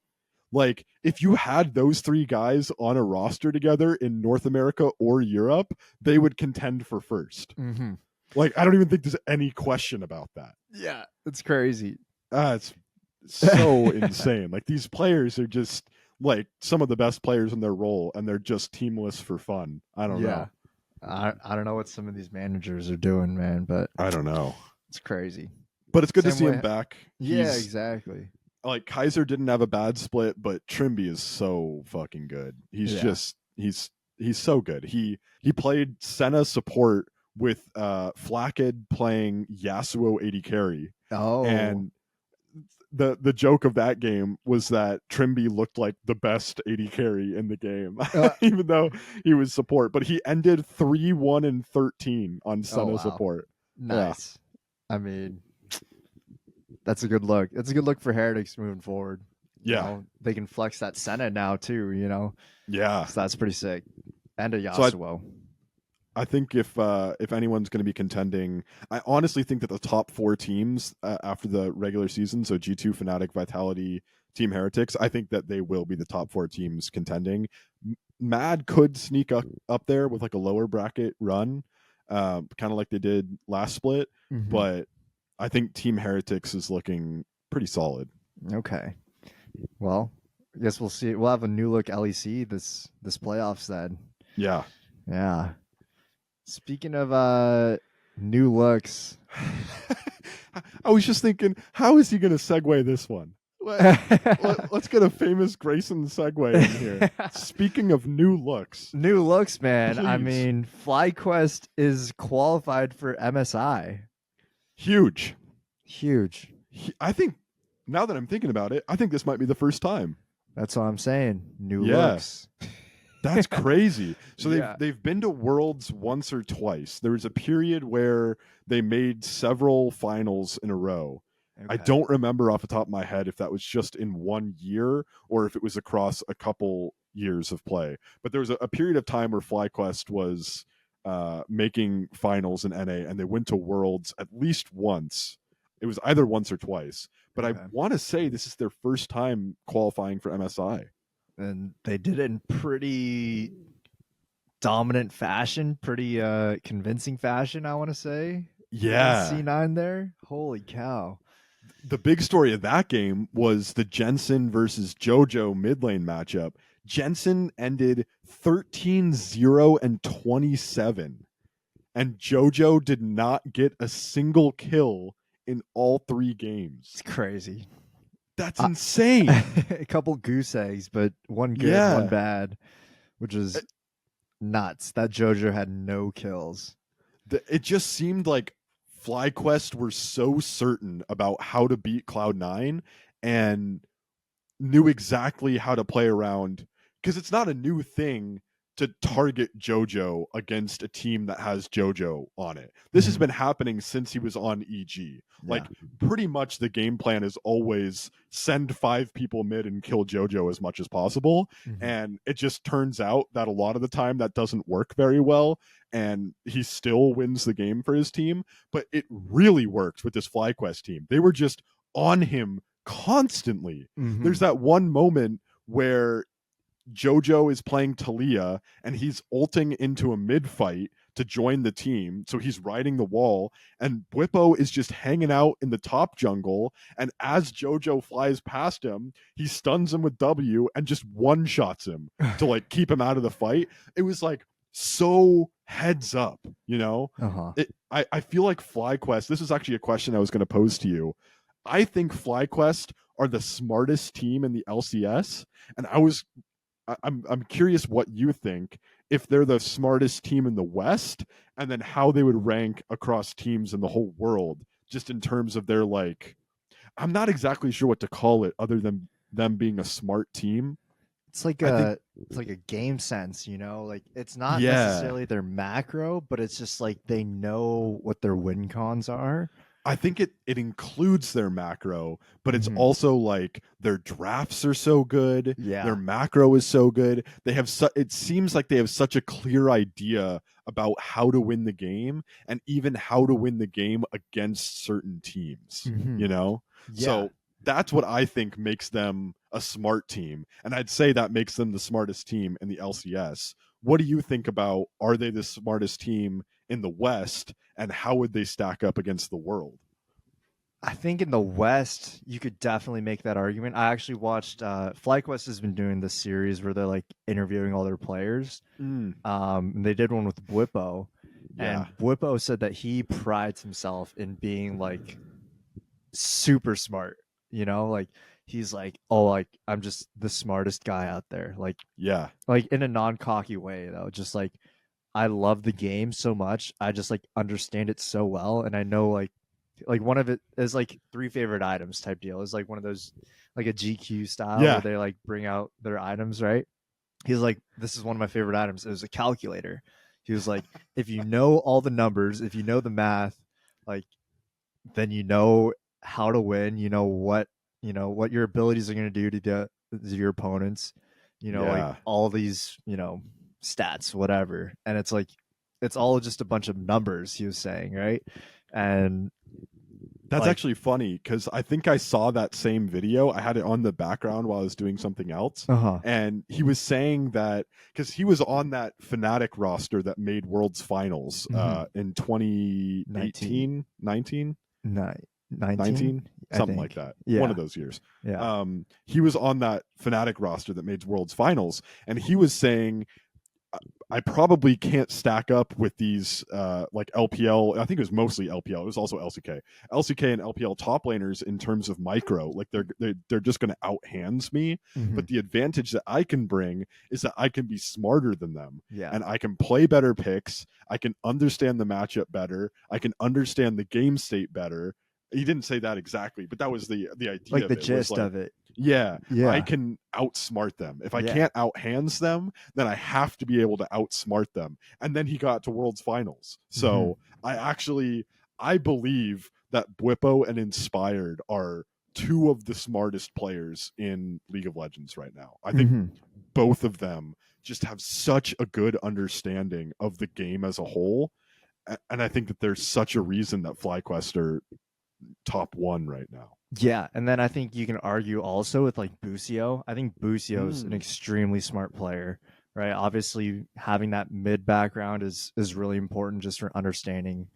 Like, if you had those 3 guys on a roster together in North America or Europe, they would contend for first. Mm-hmm. Like, I don't even think there's any question about that. Yeah, it's crazy. It's so insane. Like, these players are just like some of the best players in their role, and they're just teamless for fun. I don't know. I don't know what some of these managers are doing, man, but I don't know. It's crazy. But it's good to see him back. Yeah, exactly. Like, Kaiser didn't have a bad split, but Trimby is so fucking good. He's just he's so good. He played Senna support with FLYQUEST playing Yasuo AD carry. Oh. And the joke of that game was that Trimby looked like the best AD carry in the game, even though he was support. But he ended 3-1-13 on Senna support. Nice. Yeah. I mean, that's a good look. That's a good look for Heretics moving forward. Yeah. You know, they can flex that Senna now too, you know? Yeah. So that's pretty sick. And a Yasuo. So I think if anyone's going to be contending, I honestly think that the top 4 teams after the regular season, so G2, Fnatic, Vitality, Team Heretics, I think that they will be the top 4 teams contending. Mad could sneak up there with like a lower bracket run, kind of like they did last split, but I think Team Heretics is looking pretty solid. Okay. Well, I guess we'll see. We'll have a new look LEC this playoffs then. Yeah. Yeah. Speaking of new looks, I was just thinking, how is he going to segue this one? Let's get a famous Grayson segue in here. Speaking of new looks, new looks, man. I please. mean, FlyQuest is qualified for MSI. Huge. Huge. I think, now that I'm thinking about it, I think this might be the first time. That's what I'm saying. New Yeah. looks. That's crazy. So Yeah. they've been to Worlds once or twice. There was a period where they made several finals in a row. I Okay. don't remember off the top of my head if that was just in 1 year or if it was across a couple years of play. But there was a period of time where FlyQuest was making finals in NA, and they went to Worlds at least once. It was either once or twice. But Okay. I want to say this is their first time qualifying for MSI. And they did it in pretty dominant fashion, pretty convincing fashion, I want to say. Yeah. C9 there. Holy cow. The big story of that game was the Jensen versus JoJo mid lane matchup. Jensen ended 13-0 and 27. And JoJo did not get a single kill in all 3 games. It's crazy. That's insane. A couple goose eggs, but one good, one bad, which is nuts. That JoJo had no kills. It just seemed like FlyQuest were so certain about how to beat Cloud9 and knew exactly how to play around, because it's not a new thing to target JoJo against a team that has JoJo on it. This has been happening since he was on EG. Like, pretty much the game plan is always send 5 people mid and kill JoJo as much as possible. And it just turns out that a lot of the time that doesn't work very well, and he still wins the game for his team. But it really worked with this FlyQuest team. They were just on him constantly. There's that one moment where JoJo is playing Talia and he's ulting into a mid fight to join the team. So he's riding the wall, and Bwipo is just hanging out in the top jungle. And as JoJo flies past him, he stuns him with W and just one shots him to like keep him out of the fight. It was like so heads up, you know? I feel like FlyQuest, this is actually a question I was going to pose to you. I think FlyQuest are the smartest team in the LCS, and I'm curious what you think, if they're the smartest team in the West, and then how they would rank across teams in the whole world, just in terms of their, like, I'm not exactly sure what to call it other than them being a smart team. It's like it's like a game sense, you know? Like, it's not necessarily their macro, but it's just like they know what their win cons are. I think it includes their macro, but it's also like their drafts are so good. Yeah. Their macro is so good. They have it seems like they have such a clear idea about how to win the game, and even how to win the game against certain teams, you know? Yeah. So that's what I think makes them a smart team. And I'd say that makes them the smartest team in the LCS. What do you think about, are they the smartest team in the West, and how would they stack up against the world? I think in the West, you could definitely make that argument. I actually watched FlyQuest has been doing this series where they're like interviewing all their players. And they did one with Bwipo. And Bwipo said that he prides himself in being like super smart, you know, like he's like, oh, like I'm just the smartest guy out there. Like, like in a non-cocky way though, just like, I love the game so much. I just like understand it so well. And I know like one of it is like 3 favorite items type deal. Is like one of those, like a GQ style where they like bring out their items, right? He's like, this is one of my favorite items. It was a calculator. He was like, if you know all the numbers, if you know the math, like, then you know how to win. You know what your abilities are going to do to your opponents. You know, like all these, you know, stats, whatever. And it's like, it's all just a bunch of numbers, he was saying, right? And that's actually funny, because I think I saw that same video. I had it on the background while I was doing something else. And he was saying that because he was on that Fnatic roster that made Worlds Finals in 2018, 19? 19, 19, I something think. like that. Yeah. One of those years. Yeah. He was on that Fnatic roster that made Worlds Finals, and he was saying, I probably can't stack up with these like LPL. I think it was mostly LPL. It was also LCK and LPL top laners in terms of micro. Like they're just going to outhands me. Mm-hmm. But the advantage that I can bring is that I can be smarter than them, Yeah. and I can play better picks. I can understand the matchup better. I can understand the game state better. He didn't say that exactly, but that was the idea. Like of the it, gist was like, of it. yeah, Yeah. I can outsmart them. If I Yeah. can't outhands them, then I have to be able to outsmart them. And then he got to Worlds Finals. So I believe that Bwipo and Inspired are two of the smartest players in League of Legends right now. I think both of them just have such a good understanding of the game as a whole. And I think that there's such a reason that FlyQuest are top one right now. Yeah, and then I think you can argue also with like Busio. I think Busio's an extremely smart player, right? Obviously, having that mid background is really important just for understanding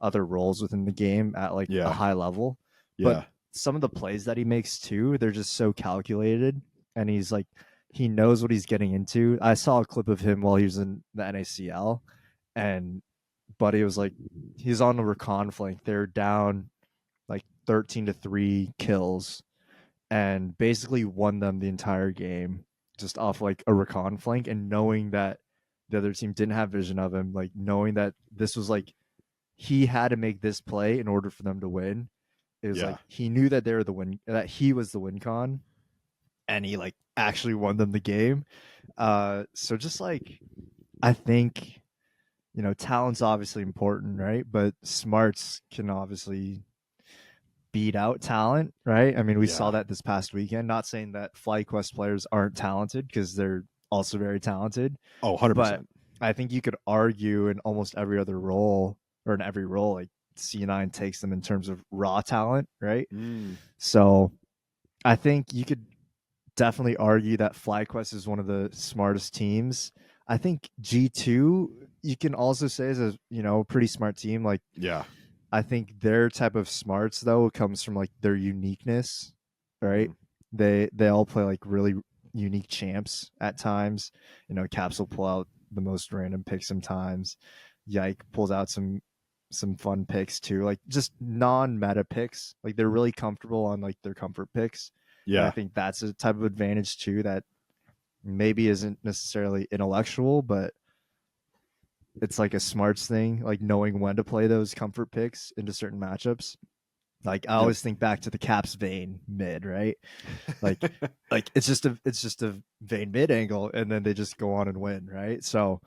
other roles within the game at like a high level. But some of the plays that he makes too, they're just so calculated, and he's like he knows what he's getting into. I saw a clip of him while he was in the NACL, and Buddy was like he's on the recon flank. They're down like 13-3 kills and basically won them the entire game just off like a recon flank, and knowing that the other team didn't have vision of him, like knowing that this was like he had to make this play in order for them to win. It was like he knew that they were the win, that he was the win con, and he like actually won them the game. So just like I think, you know, talent's obviously important, right? But smarts can obviously beat out talent, right? I mean, we saw that this past weekend. Not saying that FlyQuest players aren't talented, because they're also very talented. Oh, 100%. But I think you could argue in almost every other role, or in every role, like C9 takes them in terms of raw talent, right? So I think you could definitely argue that FlyQuest is one of the smartest teams. I think G2 you can also say is a, you know, pretty smart team. Like I think their type of smarts though comes from like their uniqueness, right? They all play like really unique champs at times. You know, Caps will pull out the most random picks sometimes. Yike pulls out some fun picks too, like just non-meta picks. Like they're really comfortable on like their comfort picks. And I think that's a type of advantage too that maybe isn't necessarily intellectual, but it's like a smarts thing, like knowing when to play those comfort picks into certain matchups. Like I always think back to the Caps Vayne mid, right? Like it's just a Vayne mid angle, and then they just go on and win, right? So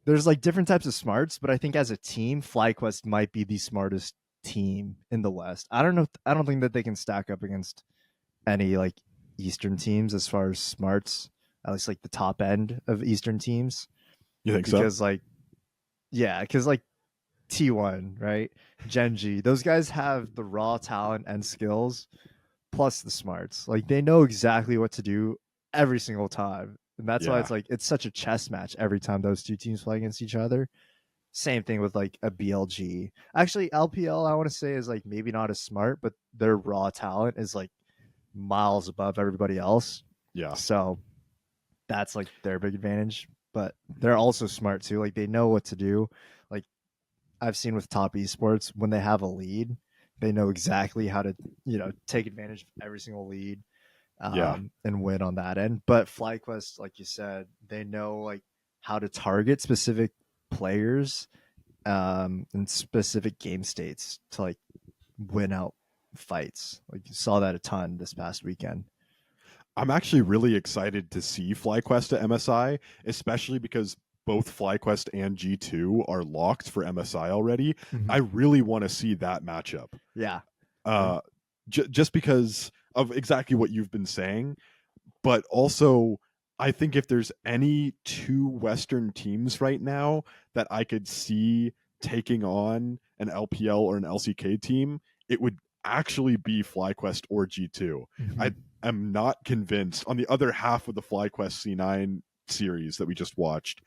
there's like different types of smarts, but I think as a team, FlyQuest might be the smartest team in the West. I don't know. I don't think that they can stack up against any like Eastern teams as far as smarts, at least like the top end of Eastern teams. You think because so? like because like T1, right? Genji, those guys have the raw talent and skills plus the smarts. Like they know exactly what to do every single time. And that's why it's like it's such a chess match every time those two teams play against each other. Same thing with like a BLG. Actually, LPL I want to say is like maybe not as smart, but their raw talent is like miles above everybody else. Yeah. So that's like their big advantage. But they're also smart too. Like they know what to do. Like I've seen with top esports, when they have a lead, they know exactly how to, you know, take advantage of every single lead, and win on that end. But FlyQuest, like you said, they know like how to target specific players, and specific game states to like win out fights. Like you saw that a ton this past weekend. I'm actually really excited to see FlyQuest at MSI, especially because both FlyQuest and G2 are locked for MSI already. I really want to see that matchup. Yeah. Just because of exactly what you've been saying, but also I think if there's any two Western teams right now that I could see taking on an LPL or an LCK team, it would actually be FlyQuest or G2. I am not convinced on the other half of the FlyQuest C9 series that we just watched,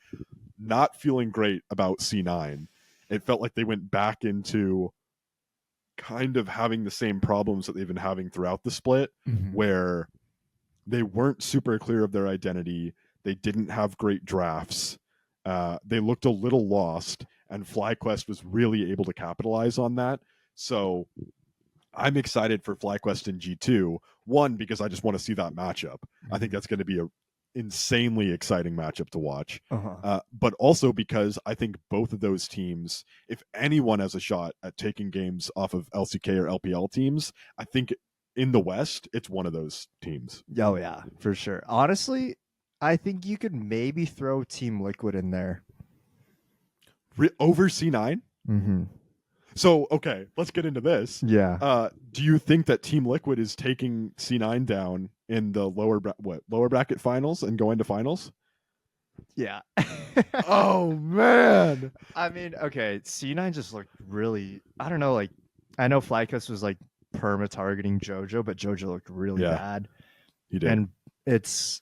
not feeling great about C9. It felt like they went back into kind of having the same problems that they've been having throughout the split, Mhm. where they weren't super clear of their identity. They didn't have great drafts. They looked a little lost, and FlyQuest was really able to capitalize on that. So I'm excited for FlyQuest in G2. One, because I just want to see that matchup. I think that's going to be a insanely exciting matchup to watch. But also because I think both of those teams, if anyone has a shot at taking games off of LCK or LPL teams, I think in the West, it's one of those teams. Oh yeah, for sure. Honestly, I think you could maybe throw Team Liquid in there. Over C9? Mm-hmm. So, okay, let's get into this. Yeah. Do you think that Team Liquid is taking C9 down in the lower bracket finals and going to finals? Yeah. Oh man. I mean, okay, C9 just looked really, I don't know, like I know FlyQuest was like perma targeting JoJo, but JoJo looked really bad. He did. And it's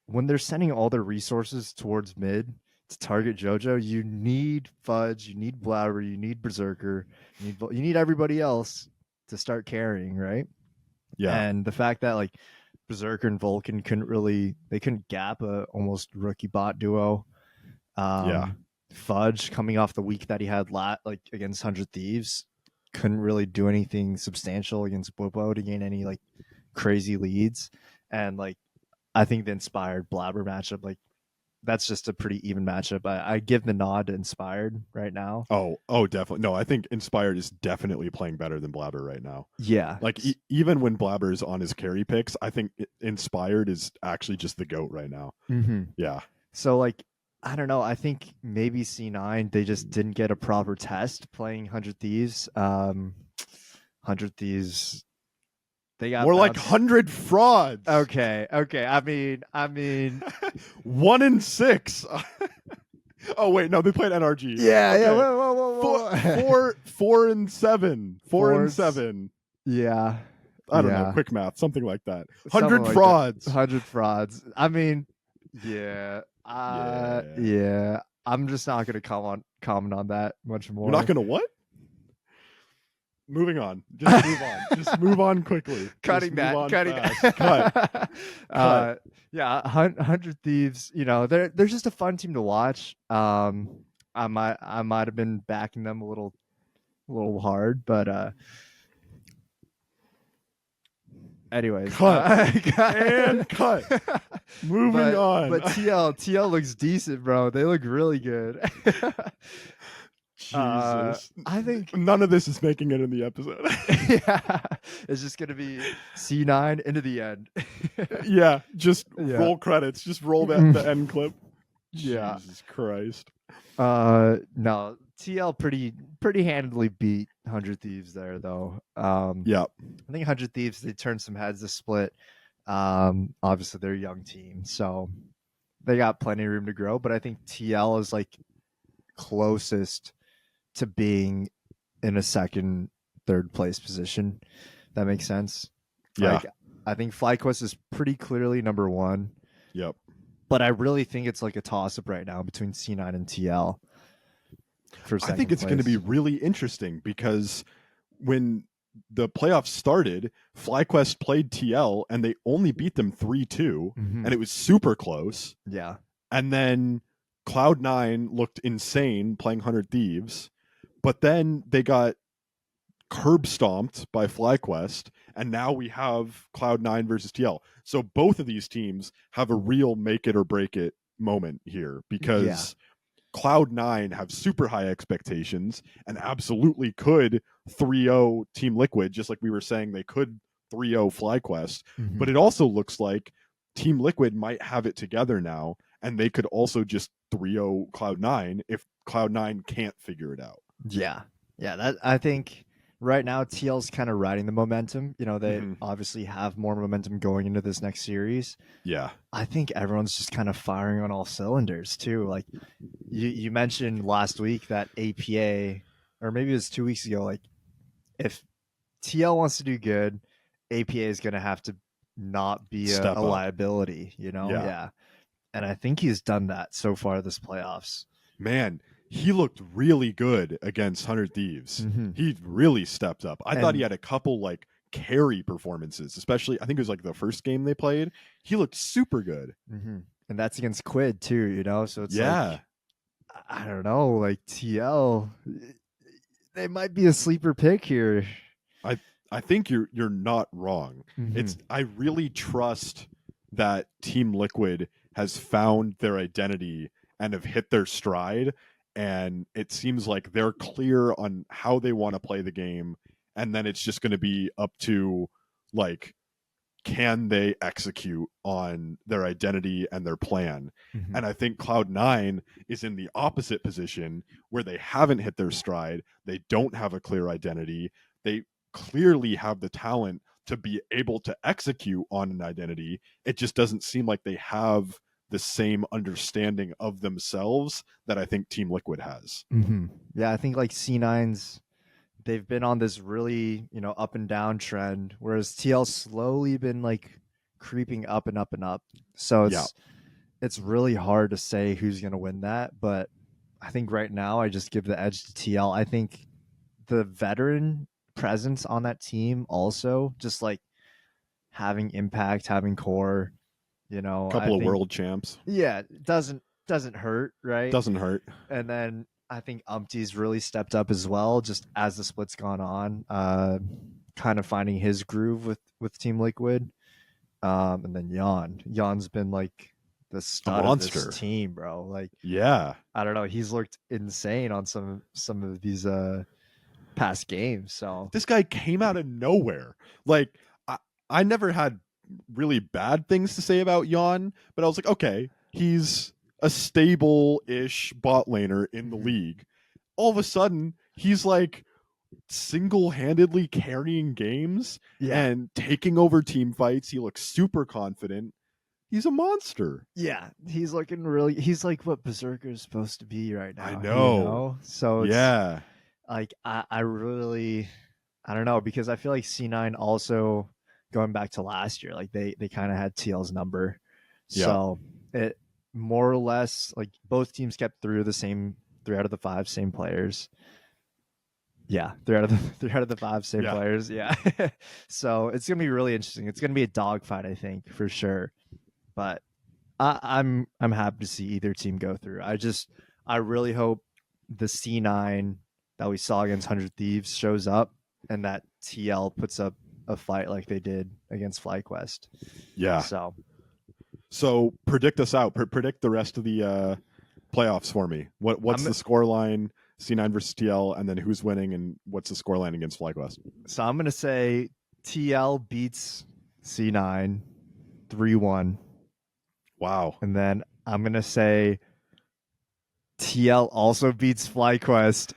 when they're sending all their resources towards mid to target JoJo, you need Fudge, you need Blabber, you need Berserker, you need everybody else to start carrying, right? Yeah. And the fact that like Berserker and Vulcan couldn't gap a almost rookie bot duo. Fudge coming off the week that he had like against 100 Thieves couldn't really do anything substantial against Bobo to gain any like crazy leads. And like I think the Inspired Blabber matchup, like that's just a pretty even matchup. I give the nod to Inspired right now. Oh, definitely. No, I think Inspired is definitely playing better than Blabber right now. Yeah. Like even when Blabber is on his carry picks, I think Inspired is actually just the GOAT right now. Mm-hmm. Yeah. So like, I don't know. I think maybe C9, they just didn't get a proper test playing 100 Thieves. 100 Thieves, they got more like bounced. 100 frauds. Okay. I mean 1-6. Oh wait, no, they played NRG. Yeah, okay. yeah. Whoa. 4-7. 4-7. Yeah. I don't know. Quick math, something like that. 100 frauds. 100 frauds. I mean, yeah. Yeah. I'm just not gonna comment on that much more. You're not gonna what? Moving on. Just move on. Just move on quickly. Cutting that. Cut. Yeah, 100 Thieves. You know, they're just a fun team to watch. I might have been backing them a little hard, but anyways, cut. Moving on. But TL looks decent, bro. They look really good. Jesus. I think none of this is making it in the episode. Yeah, it's just gonna be C9 into the end. Yeah, just roll credits. Just roll the end clip. Yeah. Jesus Christ. No, TL pretty handily beat 100 Thieves there though. Yeah. I think 100 Thieves, they turned some heads this split. Obviously they're a young team, so they got plenty of room to grow, but I think TL is like closest to being in a second, third place position. That makes sense. Yeah. Like, I think FlyQuest is pretty clearly number one. Yep. But I really think it's like a toss-up right now between C9 and TL. I think it's going to be really interesting because when the playoffs started, FlyQuest played TL and they only beat them 3-2, and it was super close. Yeah. And then Cloud9 looked insane playing 100 Thieves, but then they got curb stomped by FlyQuest, and now we have Cloud9 versus TL. So both of these teams have a real make it or break it moment here because Cloud9 have super high expectations and absolutely could 3-0 Team Liquid, just like we were saying they could 3-0 FlyQuest. But it also looks like Team Liquid might have it together now, and they could also just 3-0 Cloud9 if Cloud9 can't figure it out. Yeah. That I think right now TL's kind of riding the momentum. You know, they obviously have more momentum going into this next series. Yeah. I think everyone's just kind of firing on all cylinders too. Like you mentioned last week that APA, or maybe it was 2 weeks ago, like if TL wants to do good, APA is going to have to not be a liability, you know? Yeah. And I think he's done that so far this playoffs. Man, he looked really good against 100 Thieves. He really stepped up. I thought he had a couple like carry performances, especially I think it was like the first game they played. He looked super good. And that's against Quid too, you know? So it's Yeah. like, I don't know, like TL, they might be a sleeper pick here. I think you're not wrong. It's I really trust that Team Liquid has found their identity and have hit their stride, and it seems like they're clear on how they want to play the game, and then it's just going to be up to like can they execute on their identity and their plan. And I think Cloud9 is in the opposite position where they haven't hit their stride, they don't have a clear identity, they clearly have the talent to be able to execute on an identity. It just doesn't seem like they have the same understanding of themselves that I think Team Liquid has. Yeah, I think like C9's, they've been on this really, you know, up and down trend, whereas TL's slowly been like creeping up and up and up. So it's really hard to say who's going to win that, but I think right now I just give the edge to TL. I think the veteran presence on that team also, just like having impact, having core, you know, a couple of world champs. Yeah, doesn't hurt, right? Doesn't hurt. And then I think Umpty's really stepped up as well, just as the split's gone on, kind of finding his groove with Team Liquid. And then Yan's been like the stud of this team, bro. Like, yeah, I don't know, he's looked insane on some of these past games. So this guy came out of nowhere. Like, I never had really bad things to say about Yan, but I was like, okay, he's a stable-ish bot laner in the league. All of a sudden, he's like single-handedly carrying games and taking over team fights. He looks super confident. He's a monster. Yeah, he's looking really. He's like what Berserker is supposed to be right now. I know. You know? So it's, like I really, I don't know, because I feel like C9 also, going back to last year, like they kind of had TL's number. So it more or less, like both teams kept three out of the five same players. Yeah, three out of the five same players. Yeah. So it's gonna be really interesting. It's gonna be a dogfight, I think, for sure. But I'm happy to see either team go through. I really hope the C9 that we saw against 100 Thieves shows up, and that TL puts up a fight like they did against FlyQuest. Yeah. So predict us out. Predict the rest of the playoffs for me. What's the score line? C9 versus TL, and then who's winning, and what's the score line against FlyQuest? So I'm gonna say TL beats C9 3-1. Wow. And then I'm gonna say TL also beats FlyQuest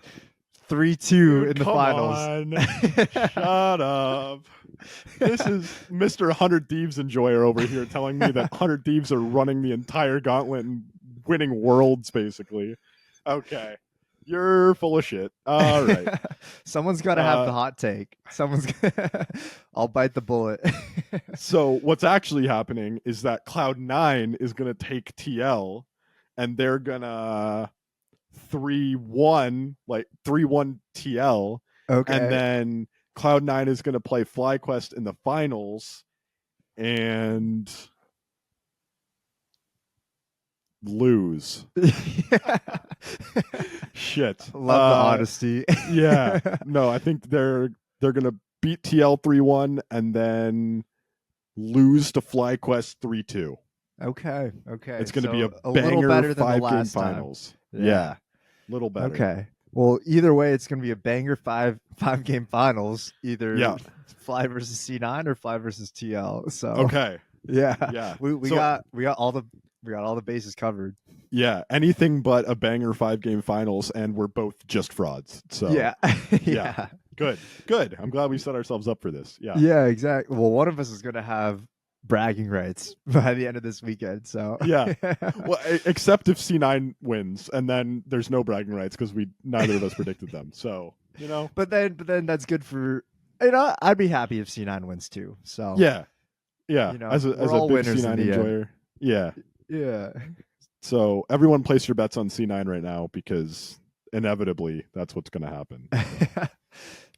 3-2 in the finals. Shut up. This is Mr. 100 Thieves enjoyer over here telling me that 100 Thieves are running the entire gauntlet and winning worlds, basically. Okay. You're full of shit. All right. Someone's got to have the hot take. I'll bite the bullet. So what's actually happening is that Cloud9 is going to take TL, and they're going to 3-1 TL. Okay. And then Cloud9 is going to play FlyQuest in the finals and lose. Shit. Love the honesty. Yeah. No, I think they're going to beat TL 3-1 and then lose to FlyQuest 3-2. Okay. It's going to be a little better than the 5-game last finals. time. Yeah. A little better. Okay. Well, either way, it's going to be a banger 5-game finals. Either Fly versus C9 or Fly versus TL. So okay. Yeah. We got all the bases covered. Yeah, anything but a banger 5-game finals, and we're both just frauds. So yeah. Good. I'm glad we set ourselves up for this. Yeah, exactly. Well, one of us is going to have bragging rights by the end of this weekend. So yeah. Well, except if C9 wins, and then there's no bragging rights because neither of us predicted them. So But then that's good for I'd be happy if C9 wins too. So yeah. As a big C9 enjoyer. Yeah. Yeah. So everyone place your bets on C9 right now because inevitably that's what's going to happen.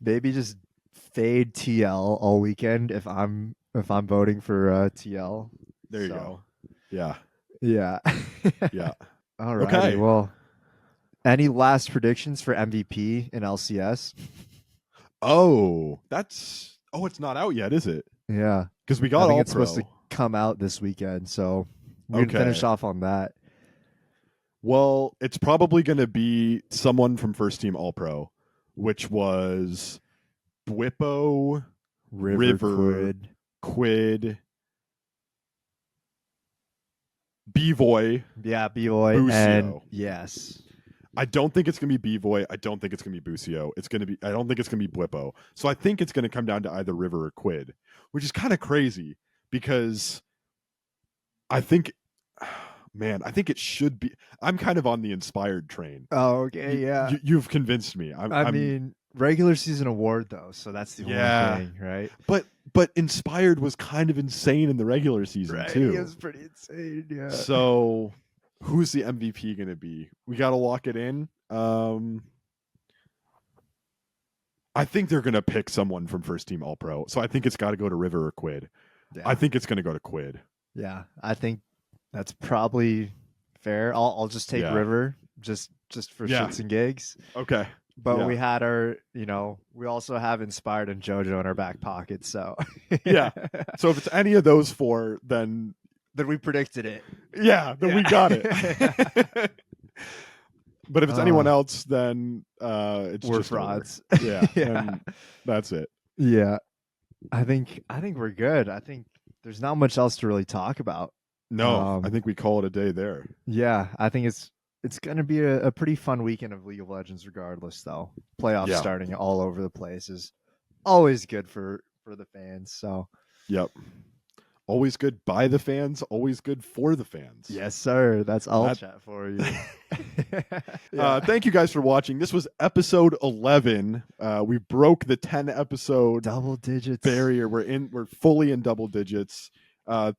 Maybe just fade TL all weekend if I'm voting for TL. There you go. Yeah. Yeah. Yeah. All right. Okay. Well, any last predictions for MVP in LCS? Oh, it's not out yet, is it? Yeah. Because we I got think all it's pro. supposed to come out this weekend, so we're gonna finish off on that. Well, it's probably going to be someone from first team all pro, which was Bwipo, River, Quid, B-Voy. Yeah, B-Voy. And yes. I don't think it's going to be B-Voy. I don't think it's going to be Busio. I don't think it's going to be Bwipo. So I think it's going to come down to either River or Quid, which is kind of crazy because I think it should be. I'm kind of on the inspired train. Oh, okay, yeah. You've convinced me. I mean, regular season award though, so that's the only thing, right? But inspired was kind of insane in the regular season too. It was pretty insane, yeah. So who's the MVP going to be? We got to lock it in. I think they're going to pick someone from first team all pro. So I think it's got to go to River or Quid. Yeah. I think it's going to go to Quid. Yeah, I think that's probably fair. I'll just take River just for shits and gigs. Okay. But we had our, we also have Inspired and JoJo in our back pocket. So yeah. So if it's any of those four, then we predicted it. Yeah, then we got it. But if it's anyone else, then it's we're just frauds. Yeah, and that's it. Yeah, I think we're good. I think there's not much else to really talk about. No, I think we call it a day there. Yeah, I think it's going to be a pretty fun weekend of League of Legends regardless, though. Playoffs starting all over the place is always good for the fans. So, yep. Always good by the fans, always good for the fans. Yes, sir. That's all chat for you. Thank you guys for watching. This was episode 11. We broke the 10 episode double digits barrier. We're fully in double digits.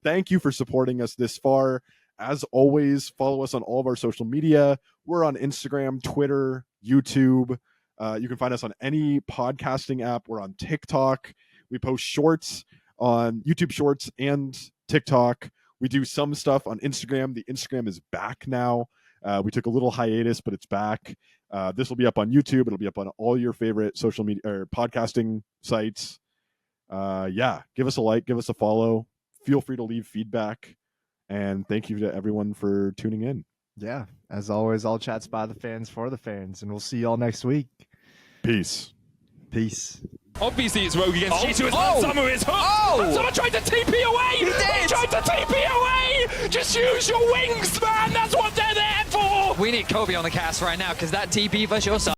Thank you for supporting us this far. As always, follow us on all of our social media. We're on Instagram, Twitter, YouTube. You can find us on any podcasting app. We're on TikTok. We post shorts on YouTube Shorts and TikTok. We do some stuff on Instagram. The Instagram is back now. We took a little hiatus, but it's back. This will be up on YouTube. It'll be up on all your favorite social media or podcasting sites. Give us a like, give us a follow. Feel free to leave feedback. And thank you to everyone for tuning in. Yeah, as always, all chats by the fans for the fans, and we'll see y'all next week. Peace. Obviously, it's Rogue against G2. Summer is hooked. Someone tried to TP away. He tried to TP away. Just use your wings, man. That's what they're there for. We need Kobe on the cast right now because that TP for sure.